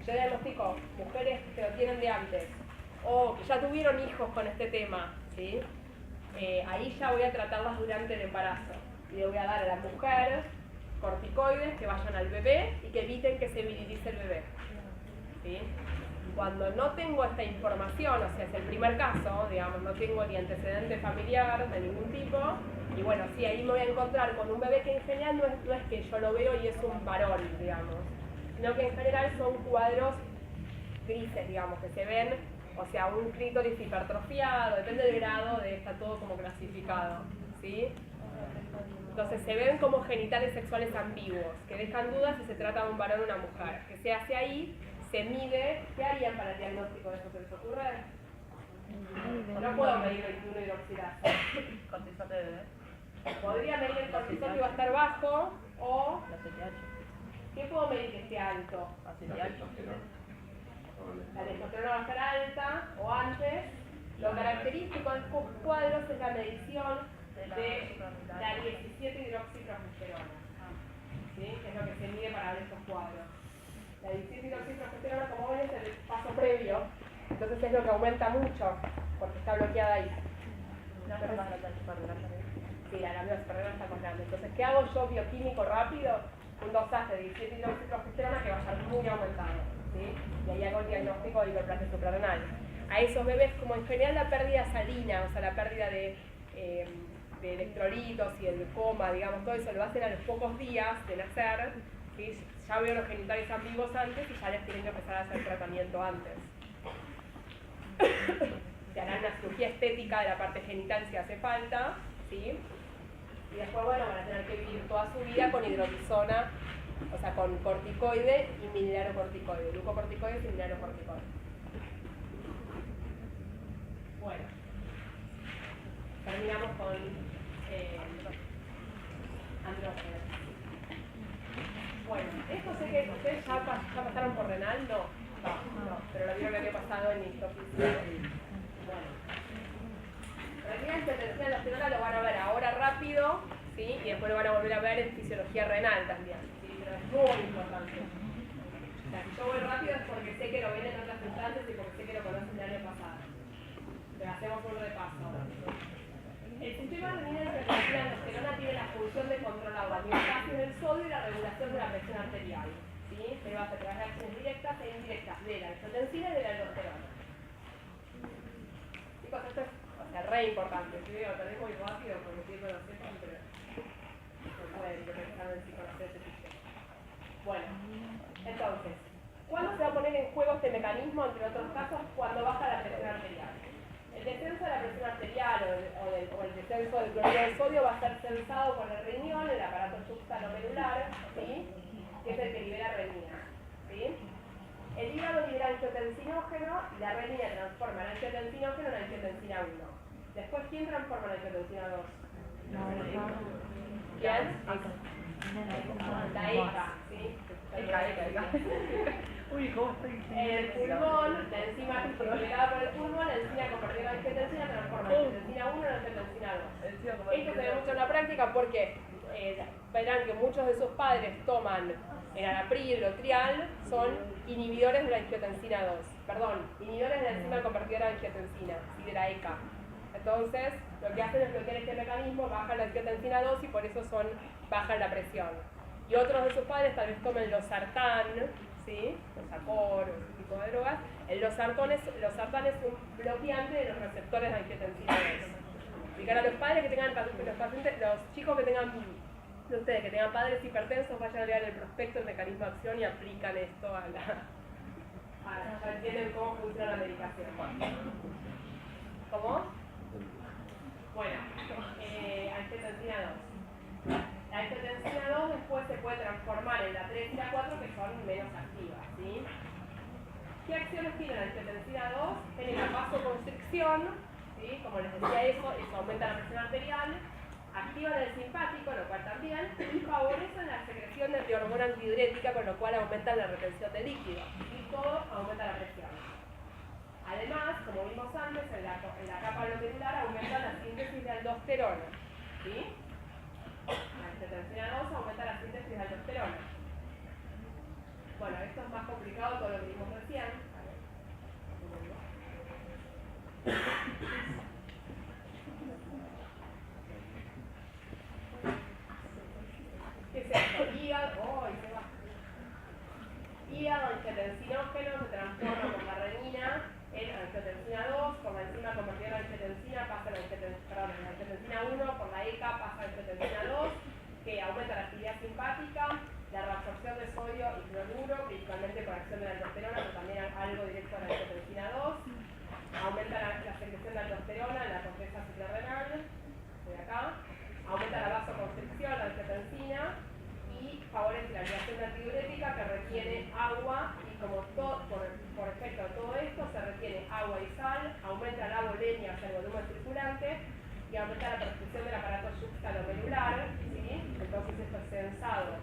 yo diagnostico mujeres que lo tienen de antes o que ya tuvieron hijos con este tema, ¿sí? Ahí ya voy a tratarlas durante el embarazo y le voy a dar a la mujer corticoides que vayan al bebé y que eviten que se virilice el bebé, ¿sí? Cuando no tengo esta información, o sea, es el primer caso, digamos, no tengo ni antecedente familiar de ningún tipo, y bueno, sí, ahí me voy a encontrar con un bebé que en general no es que yo lo veo y es un varón, digamos, sino que en general son cuadros grises, digamos, que se ven, o sea, un clítoris hipertrofiado, depende del grado, está todo como clasificado, ¿sí? Entonces se ven como genitales sexuales ambiguos, que dejan dudas si se trata de un varón o una mujer. ¿Qué se hace ahí? Se mide. ¿Qué harían para el diagnóstico de eso? ¿Se les ocurre? No puedo medir el 21 hidroxilasa. Cortisol de bebé. Podría medir el cortisol que va a estar bajo, o La CTH. ¿qué puedo medir que esté alto? La La CTH. testosterona. La testosterona va a estar alta, o antes. Lo característico de estos cuadros es la medición de la 17 hidroxiprogesterona, ¿sí? Que es lo que se mide para ver estos cuadros. La 17 hidroxiprogesterona, como ven, es el paso previo, entonces es lo que aumenta mucho, porque está bloqueada ahí. La enfermedad de la supergrasa. Sí, la glándula suprarrenal está más grande. Entonces, ¿qué hago yo bioquímico rápido? Un dosaje de 17 hidroxiprogesterona que vaya muy aumentado, ¿sí? Y ahí hago el diagnóstico de hiperplasia suprarrenal. A esos bebés, como en general la pérdida salina, o sea, la pérdida de electrolitos y el coma, digamos, todo eso lo hacen a los pocos días de nacer, ¿sí? Ya veo los genitales ambiguos antes y ya les tienen que empezar a hacer tratamiento antes. Se hará una cirugía estética de la parte genital si hace falta, ¿sí? Y después, bueno, van a tener que vivir toda su vida con hidroquizona, o sea, con corticoide y mineralocorticoide, glucocorticoides y mineralocorticoides. Bueno, terminamos con andrógenos. Bueno, esto sé que ustedes ya pasaron por renal, no, pero lo vieron que había pasado en histofisiología. Bueno, renal, hipertensión, aldosterona lo van a ver ahora rápido, ¿sí? Y después lo van a volver a ver en fisiología renal también, ¿sí? Pero es muy importante. O sea, si yo voy rápido es porque sé que lo ven en otras instancias y porque sé que lo conocen el año pasado. Pero hacemos un repaso. El sistema renal de aldosterona tiene la función de controlar la homeostasis del sodio y la regulación de la presión arterial, ¿sí? Se va a hacer a través de acciones directas e indirectas de la angiotensina y de la aldosterona. Chicos, esto es, o sea, re importante. Yo digo, lo muy rápido porque sí conocemos, pero no pueden pensar en si conocer ese sistema. Bueno, entonces, ¿cuándo se va a poner en juego este mecanismo, entre otros casos? Cuando baja la presión arterial. El descenso de la presión arterial o el descenso del cloruro de sodio va a ser censado por el riñón, el aparato subsalomedular, ¿sí? Que es el que libera renina, ¿sí? El hígado libera angiotensinógeno y la renina transforma el angiotensinógeno en angiotensina 1. Después, ¿quién transforma la angiotensina 2? ¿Quién? La ECA, ¿sí? Uy, ¿cómo estoy? El pulmón, la enzima liberada por el pulmón, la enzima convertida en angiotensina transforma la angiotensina 1 en angiotensina 2. Esto se ve mucho en la práctica porque verán que muchos de sus padres toman enalapril o trial, son inhibidores de la angiotensina 2. Perdón, inhibidores de la enzima convertidora de angiotensina y de la ECA. Entonces, lo que hacen es bloquear este mecanismo, bajan la angiotensina 2 y por eso bajan la presión. y otros de sus padres tal vez tomen losartán, ¿sí? Losarcor o ese tipo de drogas. El losartán es un bloqueante de los receptores de angiotensina 2. Así que ahora los padres que tengan, los chicos que tengan, de ustedes que tengan padres hipertensos, vayan a leer el prospecto, el mecanismo de acción y aplican esto a la... ya entienden cómo funciona la medicación. ¿Cómo? Bueno, angiotensina 2. La angiotensina 2 después se puede transformar en la 3 y la 4, que son menos activas, ¿sí? ¿Qué acciones tiene la angiotensina 2? Tiene la vasoconstricción, ¿sí? Como les decía, eso aumenta la presión arterial, activan el simpático, lo cual también, y favorecen la secreción de hormona antidiurética, con lo cual aumentan la retención de líquido, y todo aumenta la presión. Además, como vimos antes, en la capa glomerular aumenta la síntesis de aldosterona, ¿sí? La angiotensina 2 aumenta la síntesis de aldosterona. Bueno, esto es más complicado con lo que vimos recién. ¿Qué es esto? Hígado, hígado angiotensinógeno se transforma por la renina en angiotensina 2, por la enzima convertida en angiotensina pasa a la angiotensina 1, por la ECA pasa a angiotensina 2, que aumenta la actividad simpática, la reabsorción de sodio y cloruro, principalmente por acción de la aldosterona, pero también algo directo a la angiotensina 2, aumenta la secreción de aldosterona en la corteza suprarrenal, de acá, aumenta la vasoconstricción, la angiotensina, y favorece la liberación de antidiurética que retiene agua, y como por efecto de todo esto se retiene agua y sal, aumenta la volemia, o sea el volumen circulante, y aumenta la perfusión del aparato yuxtaglomerular, ¿sí? Entonces esto es sensado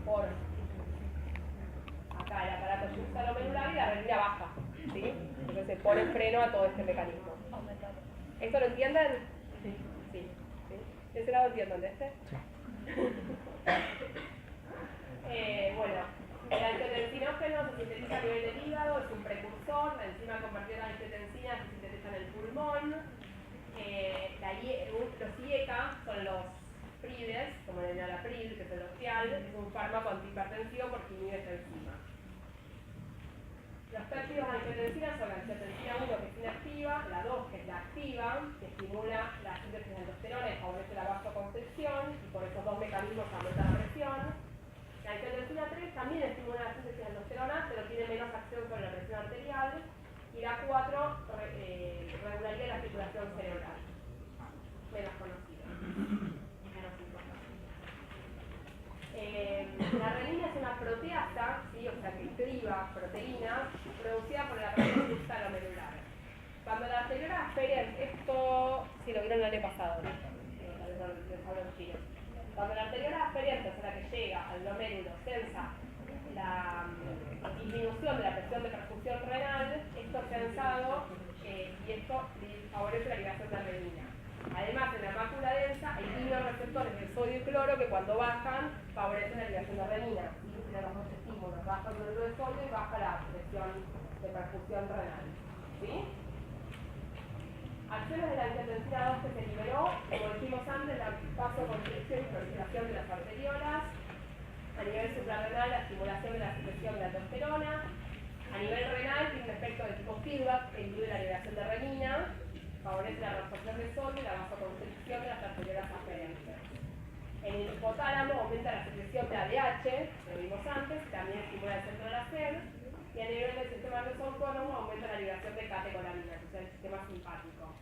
por acá el aparato yuxtaglomerular y la renina baja, ¿sí? Entonces se pone freno a todo este mecanismo. ¿Esto lo entienden? Sí. Sí. ¿De ese lado entienden de este? Sí. Bueno, el angiotensinógeno se sintetiza a nivel del hígado, es un precursor, la enzima convertida en angiotensina se sintetiza en el pulmón. Los IECA son los PRIDES, como el enalapril, que es el ostial, es un fármaco antihipertensivo porque inhibe esta enzima. Los péptidos de angiotensina son la angiotensina 1, que es inactiva, la 2, que es la activa, que estimula la síntesis de aldosterona y favorece la vasoconstricción, y por esos dos mecanismos aumenta la presión. La angiotensina 3 también estimula la síntesis de aldosterona, pero tiene menos acción sobre la presión arterial, y la 4 regularía la circulación cerebral, menos conocida, menos importante. La renina es una proteasa, ¿sí? O sea que escriba proteínas, producida por el aparato yuxtaglomerular. Cuando la arteriola afferente, esto si lo vieron el año pasado, ¿no? Cuando la arteriola afferente, o sea la que llega al glomérulo, sensa la disminución de la presión de perfusión renal, esto es sensado y esto favorece la liberación de renina. Además, en la mácula densa hay quimioreceptores de sodio y cloro que cuando bajan favorecen la liberación de renina. Y tienen los dos estímulos, baja el cloruro de sodio y baja la presión de perfusión renal. ¿Sí? Acciones de la angiotensina 2 que se liberó, como dijimos antes, la vasoconstricción y proliferación de las arteriolas. A nivel suprarrenal, la estimulación de la secreción de aldosterona. A nivel renal, tiene un efecto de tipo feedback que incluye la liberación de renina, favorece la reabsorción de sodio y la vasoconstricción de las arteriolas aferentes. En el hipotálamo aumenta la secreción de ADH, lo vimos antes, también estimula el centro de la sed, y a nivel del sistema nervioso autónomo aumenta la liberación de catecolaminas, o sea, el sistema simpático.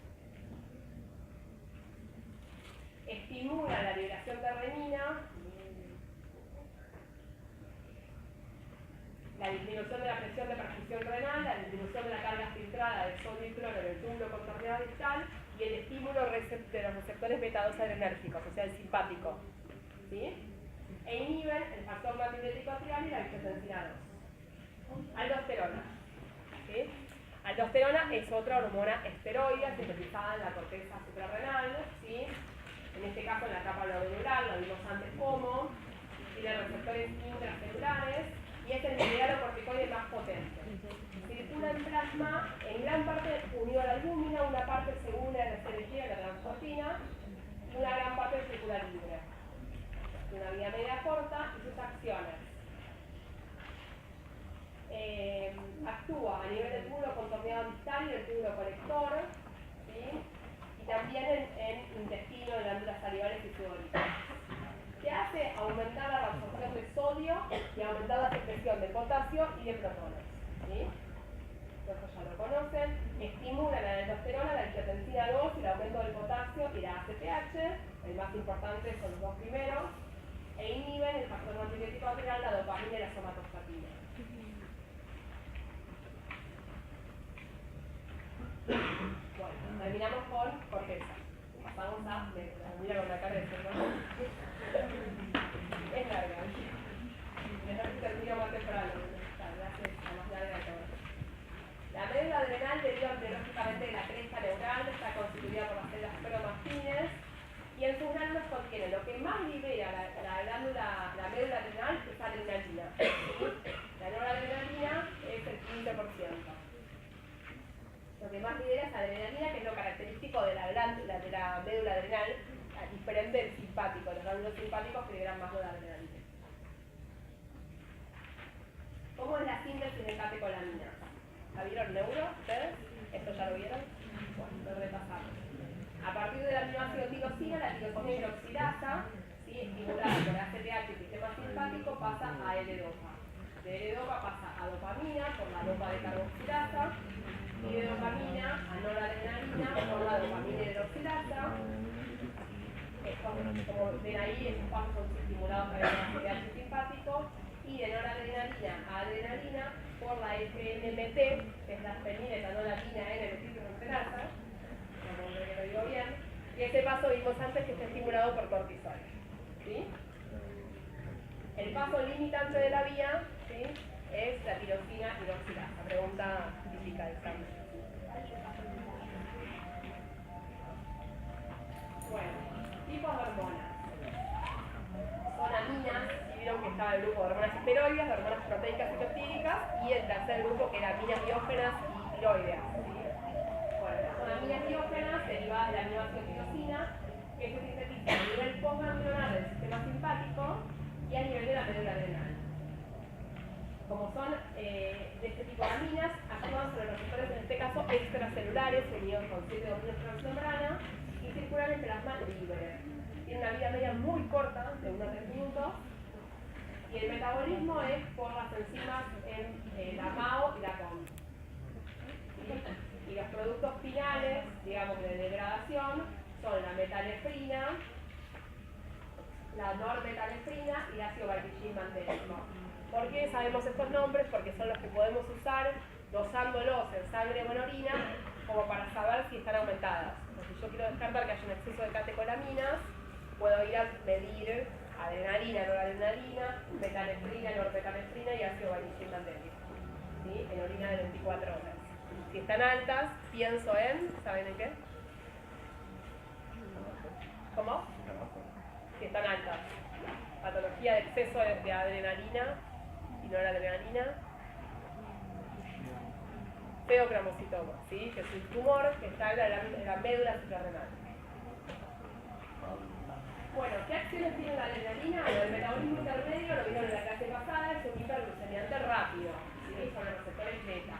Estimula la liberación de renina, la disminución de la presión de perfusión renal, la disminución de la carga filtrada de sodio y cloro en el túbulo contorneado distal y el estímulo de los receptores beta-2 o sea, el simpático. ¿Sí? E inhiben el factor antidiurético atrial y la angiotensina 2. Aldosterona. ¿Sí? Aldosterona es otra hormona esteroide sintetizada en la corteza suprarrenal, ¿sí? En este caso en la capa glomerular, lo vimos antes como, tiene receptores intracelulares y es el mineralocorticoide más potente. Circula en plasma en gran parte unido a la albúmina, una parte según la RCDG, la transportina, y una gran parte circula libre. una vida media corta, y sus acciones. Actúa a nivel del túbulo contorneado distal y el túbulo colector, ¿sí? Y también en intestino, en glándulas salivales y sudoríparas. Que hace aumentar la absorción de sodio y aumentar la secreción de potasio y de protones, ¿sí? Esto ya lo conocen. Estimula la aldosterona, la angiotensina 2 y el aumento del potasio y la ACTH, el más importante son los dos primeros, e inhiben el factor antibiótico adrenal, la dopamina y la somatostatina. Bueno, terminamos con corteza. Pasamos a médula. Mira con la cara de cerdo. Es larga. Mejor que termino más temprano. La más larga de todas. La médula adrenal deriva biológicamente de la cresta neural, está constituida por las células promastines y en sus glándulas contiene lo que más libera la médula adrenal es adrenalina. La noradrenalina es el 15%. Lo que más lidera es adrenalina, que es lo característico de la médula adrenal, diferente del simpático. Los glándulos simpáticos que liberan más noradrenalina. ¿Cómo es la síntesis de catecolamina? ¿La vieron neuro? ¿Ustedes? ¿Esto ya lo vieron? Bueno, lo repasamos. A partir del aminoácido tirosina, la tirosina hidroxilasa, ¿sí? Estimulada por ACTH y sistema simpático, pasa a L-dopa. De L-dopa pasa a dopamina por la dopa de carboxilasa y de dopamina a noradrenalina por la dopamina hidroxilasa. Como ven ahí, esos pasos son estimulados por el ACTH simpático y de noradrenalina a adrenalina por la FNMT, que es la feniletonolamina N-metiltransferasa, no sé que lo digo bien, y ese paso vimos antes que está estimulado por cortisol. ¿Sí? El paso limitante de la vía, ¿sí?, es la tirosina hidroxilasa. Pregunta típica del examen. Bueno, tipos de hormonas. Son aminas, y vieron que estaba el grupo de hormonas esteroides, de hormonas proteicas y peptídicas, y el tercer grupo que era aminas biógenas y tiroideas. ¿Sí? Bueno, son aminas biógenas derivadas de la aminoácido tirosina, que se sintetiza a nivel postganglionar del sistema simpático y a nivel de la médula adrenal. Como son de este tipo de aminas, actúan sobre los receptores, en este caso extracelulares, unidos con 7 dominos transmembrana, y circulan en plasma libre. Tiene una vida media muy corta, de 1 a 3 minutos, y el metabolismo es por las enzimas en la MAO y la COM. Y los productos finales, digamos, de degradación, son la metalefrina, la normetalefrina y el ácido vaticillin-mandélico. ¿Por qué sabemos estos nombres? Porque son los que podemos usar dosándolos en sangre o en orina como para saber si están aumentadas. Si yo quiero descartar que haya un exceso de catecolaminas, puedo ir a medir adrenalina, noradrenalina, metalefrina, normetalefrina y ácido vaticillin-mandélico, ¿sí?, en orina de 24 horas. Si están altas, pienso en, ¿saben en qué? ¿Cómo? Si están altas. Patología de exceso de adrenalina y noradrenalina. Feocromocitoma, ¿sí?, que es un tumor que está en la médula suprarrenal. Bueno, ¿qué acciones tiene la adrenalina? El metabolismo intermedio, lo vieron en la clase pasada, es un hiperglucemiante rápido, ¿sí?, con los receptores beta.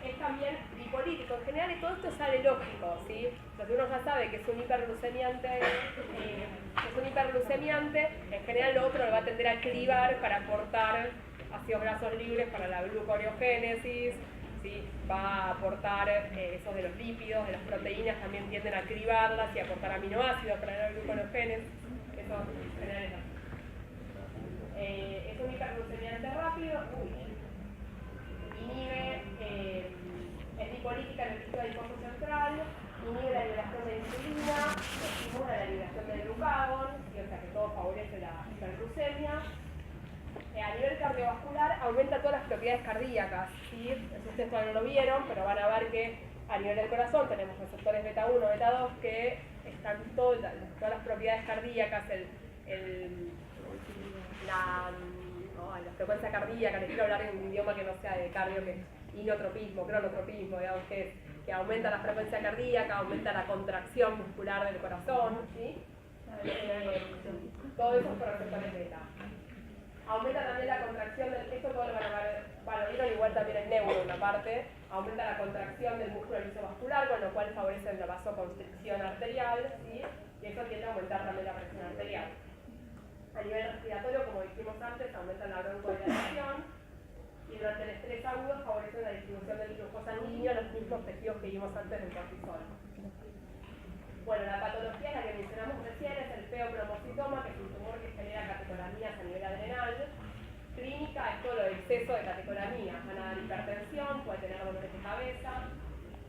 Es también lipolítico en general, y todo esto sale lógico, ¿sí? Entonces uno ya sabe que es un hiperglucemiante, en general lo otro lo va a tender a clivar para aportar ácidos grasos libres para la gluconeogénesis, ¿sí? Va a aportar esos de los lípidos, de las proteínas también tienden a clivarlas y aportar aminoácidos para la gluconeogénesis, eso en general es así. Es un hiperglucemiante rápido, inhibe, es lipolítica en el tejido adiposo central, inhibe la liberación de insulina, estimula la liberación del glucagón, ¿sí?, o sea que todo favorece la hiperglucemia. A nivel cardiovascular aumenta todas las propiedades cardíacas, ¿sí? Eso ustedes todavía no lo vieron, pero van a ver que a nivel del corazón tenemos receptores beta 1, beta 2 que están todas las propiedades cardíacas, la frecuencia cardíaca, les quiero hablar en un idioma que no sea de cardio, que es inotropismo, cronotropismo, digamos que aumenta la frecuencia cardíaca, aumenta la contracción muscular del corazón, ¿sí? Todos esos por receptores beta. Aumenta también la contracción del, esto todo lo van a ver igual también el neuro en una parte, aumenta la contracción del músculo lisovascular, con lo cual favorece la vasoconstricción arterial, ¿sí? Y eso tiende a aumentar también la presión arterial. A nivel respiratorio, como dijimos antes, aumenta la broncodilatación y durante el estrés agudo favorece la distribución del flujo sanguíneo a los mismos tejidos que vimos antes del cortisol. Bueno, la patología, la que mencionamos recién, es el feoplomocitoma, que es un tumor que genera catecolaminas a nivel adrenal. Clínica es todo el exceso de catecolaminas, van a dar hipertensión, puede tener dolores de cabeza,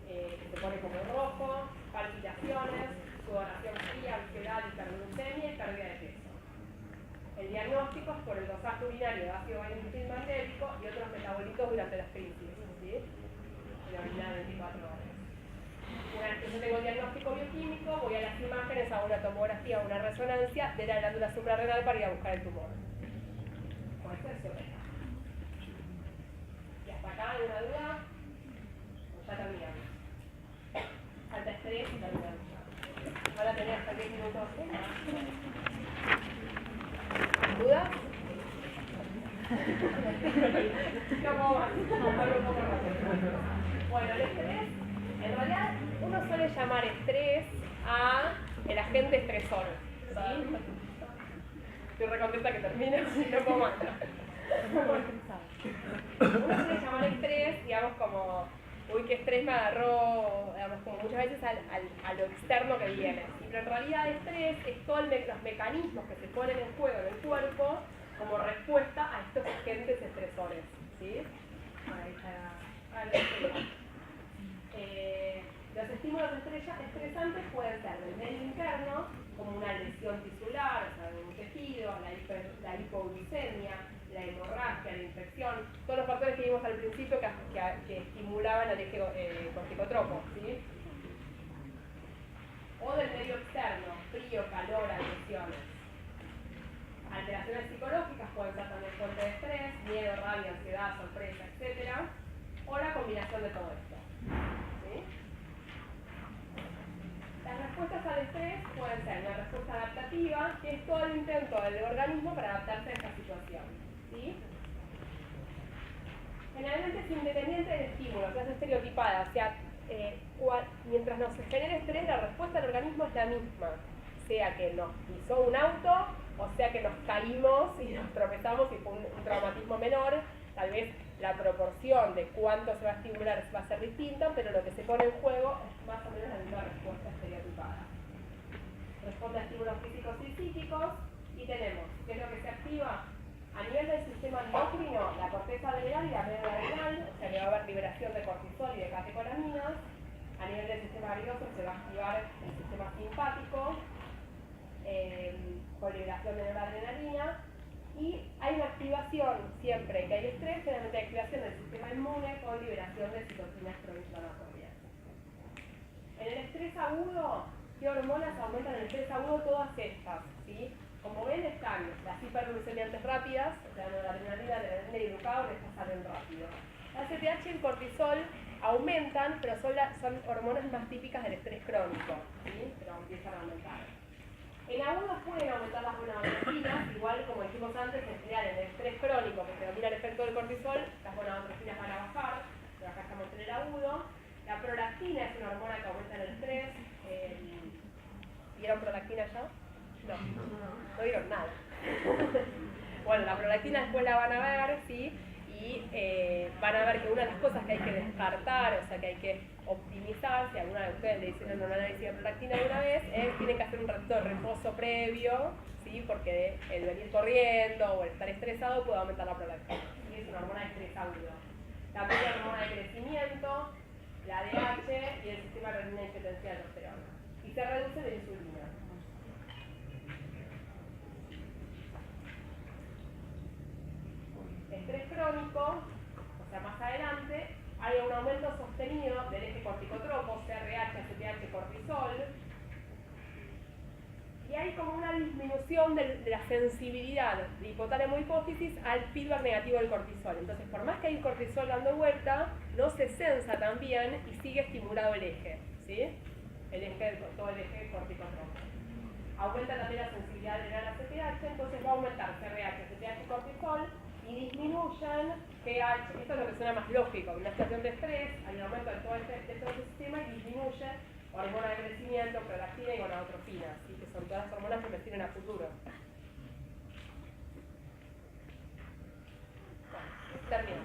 que se pone como rojo, palpitaciones, sudoración fría, ansiedad, hiperglucemia y pérdida de peso. El diagnóstico es por el dosaje urinario de ácido valentilmandélico y otros metabolitos durante las crisis, ¿sí? En la orina de 24 horas. Una vez que yo tengo el diagnóstico bioquímico, voy a las imágenes, hago una tomografía o una resonancia de la glándula suprarrenal para ir a buscar el tumor. Puede ser eso. Y hasta acá, ¿alguna duda? Ya terminamos. Falta estrés y terminamos ya. Van a tener hasta 10 minutos. ¿Dudas? No puedo más. Hablo un poco rápido. Bueno, el estrés, en realidad, uno suele llamar estrés a el agente estresor. ¿Sí? Estoy recontenta que termine, no puedo más. Uno suele llamar estrés, digamos, como, uy, qué estrés me agarró, digamos, como muchas veces a lo externo que viene. Pero en realidad el estrés es todos los mecanismos que se ponen en juego en el cuerpo como respuesta a estos agentes estresores. ¿Sí? Los estímulos estresantes pueden ser del medio interno, como una lesión tisular, o sea, de un tejido, la hipoglucemia, la hemorragia, la infección, todos los factores que vimos al principio que estimulaban al eje corticotropo, ¿sí? O del medio externo, frío, calor, agresiones. Alteraciones psicológicas pueden ser también fuente de estrés, miedo, rabia, ansiedad, sorpresa, etc. O la combinación de todo esto. ¿Sí? Las respuestas al estrés pueden ser una respuesta adaptativa, que es todo el intento del organismo para adaptarse a esta situación. ¿Sí? Generalmente es independiente del estímulo, que es estereotipada, o sea, mientras nos genere estrés, la respuesta del organismo es la misma, sea que nos pisó un auto, o sea que nos caímos y nos tropezamos y fue un traumatismo menor, tal vez la proporción de cuánto se va a estimular va a ser distinta, pero lo que se pone en juego es más o menos la misma respuesta estereotipada. Responde a estímulos físicos y psíquicos, y tenemos, ¿qué es lo que se activa? A nivel del sistema endocrino, la corteza adrenal y la médula adrenal, o sea que va a haber liberación de cortisol y de catecolaminas. A nivel del sistema nervioso se va a activar el sistema simpático, con liberación de noradrenalina. Y hay una activación, siempre que hay estrés, generalmente hay activación del sistema inmune con liberación de citocinas proinflamatorias. En el estrés agudo, ¿qué hormonas aumentan en el estrés agudo? Todas estas, ¿sí? Como ven, están las hiperglucemiantes rápidas, o sea, la adrenalina, la adrenalina y el glucagón, estas salen rápido. La ACTH y el cortisol aumentan, pero son hormonas más típicas del estrés crónico, ¿sí? Pero empiezan a aumentar. En agudos pueden aumentar las gonadotrofinas, igual como dijimos antes, en general en el estrés crónico que predomina el efecto del cortisol, las gonadotrofinas van a bajar, pero acá estamos en el agudo. La prolactina es una hormona que aumenta en el estrés. ¿Vieron prolactina ya? No vieron nada. Bueno, la prolactina después la van a ver, ¿sí? Y van a ver que una de las cosas que hay que descartar, o sea que hay que optimizar, si alguna de ustedes le hicieron un análisis de prolactina alguna vez, tienen que hacer un ratito de reposo previo, ¿sí? Porque el venir corriendo o el estar estresado puede aumentar la prolactina. ¿Sí? Es una hormona de estrés agudo. También la hormona de crecimiento, la ADH y el sistema renina angiotensina aldosterona. Y se reduce la insulina. Estrés crónico, o sea, más adelante, hay un aumento sostenido del eje corticotropo, CRH, ACTH, cortisol, y hay como una disminución de la sensibilidad de hipotálamo-hipófisis al feedback negativo del cortisol. Entonces, por más que hay un cortisol dando vuelta, no se sensa tan bien y sigue estimulado el eje, ¿sí? Todo el eje corticotropo. aumenta también la sensibilidad adrenal a CTH, entonces va a aumentar CRH, CTH y cortisol y disminuyen GH, esto es lo que suena más lógico, una situación de estrés, hay un aumento de todo este sistema y disminuye hormona de crecimiento, prolactina y gonadotropina, ¿sí? Que son todas las hormonas que me sirven a futuro. Bueno, termino.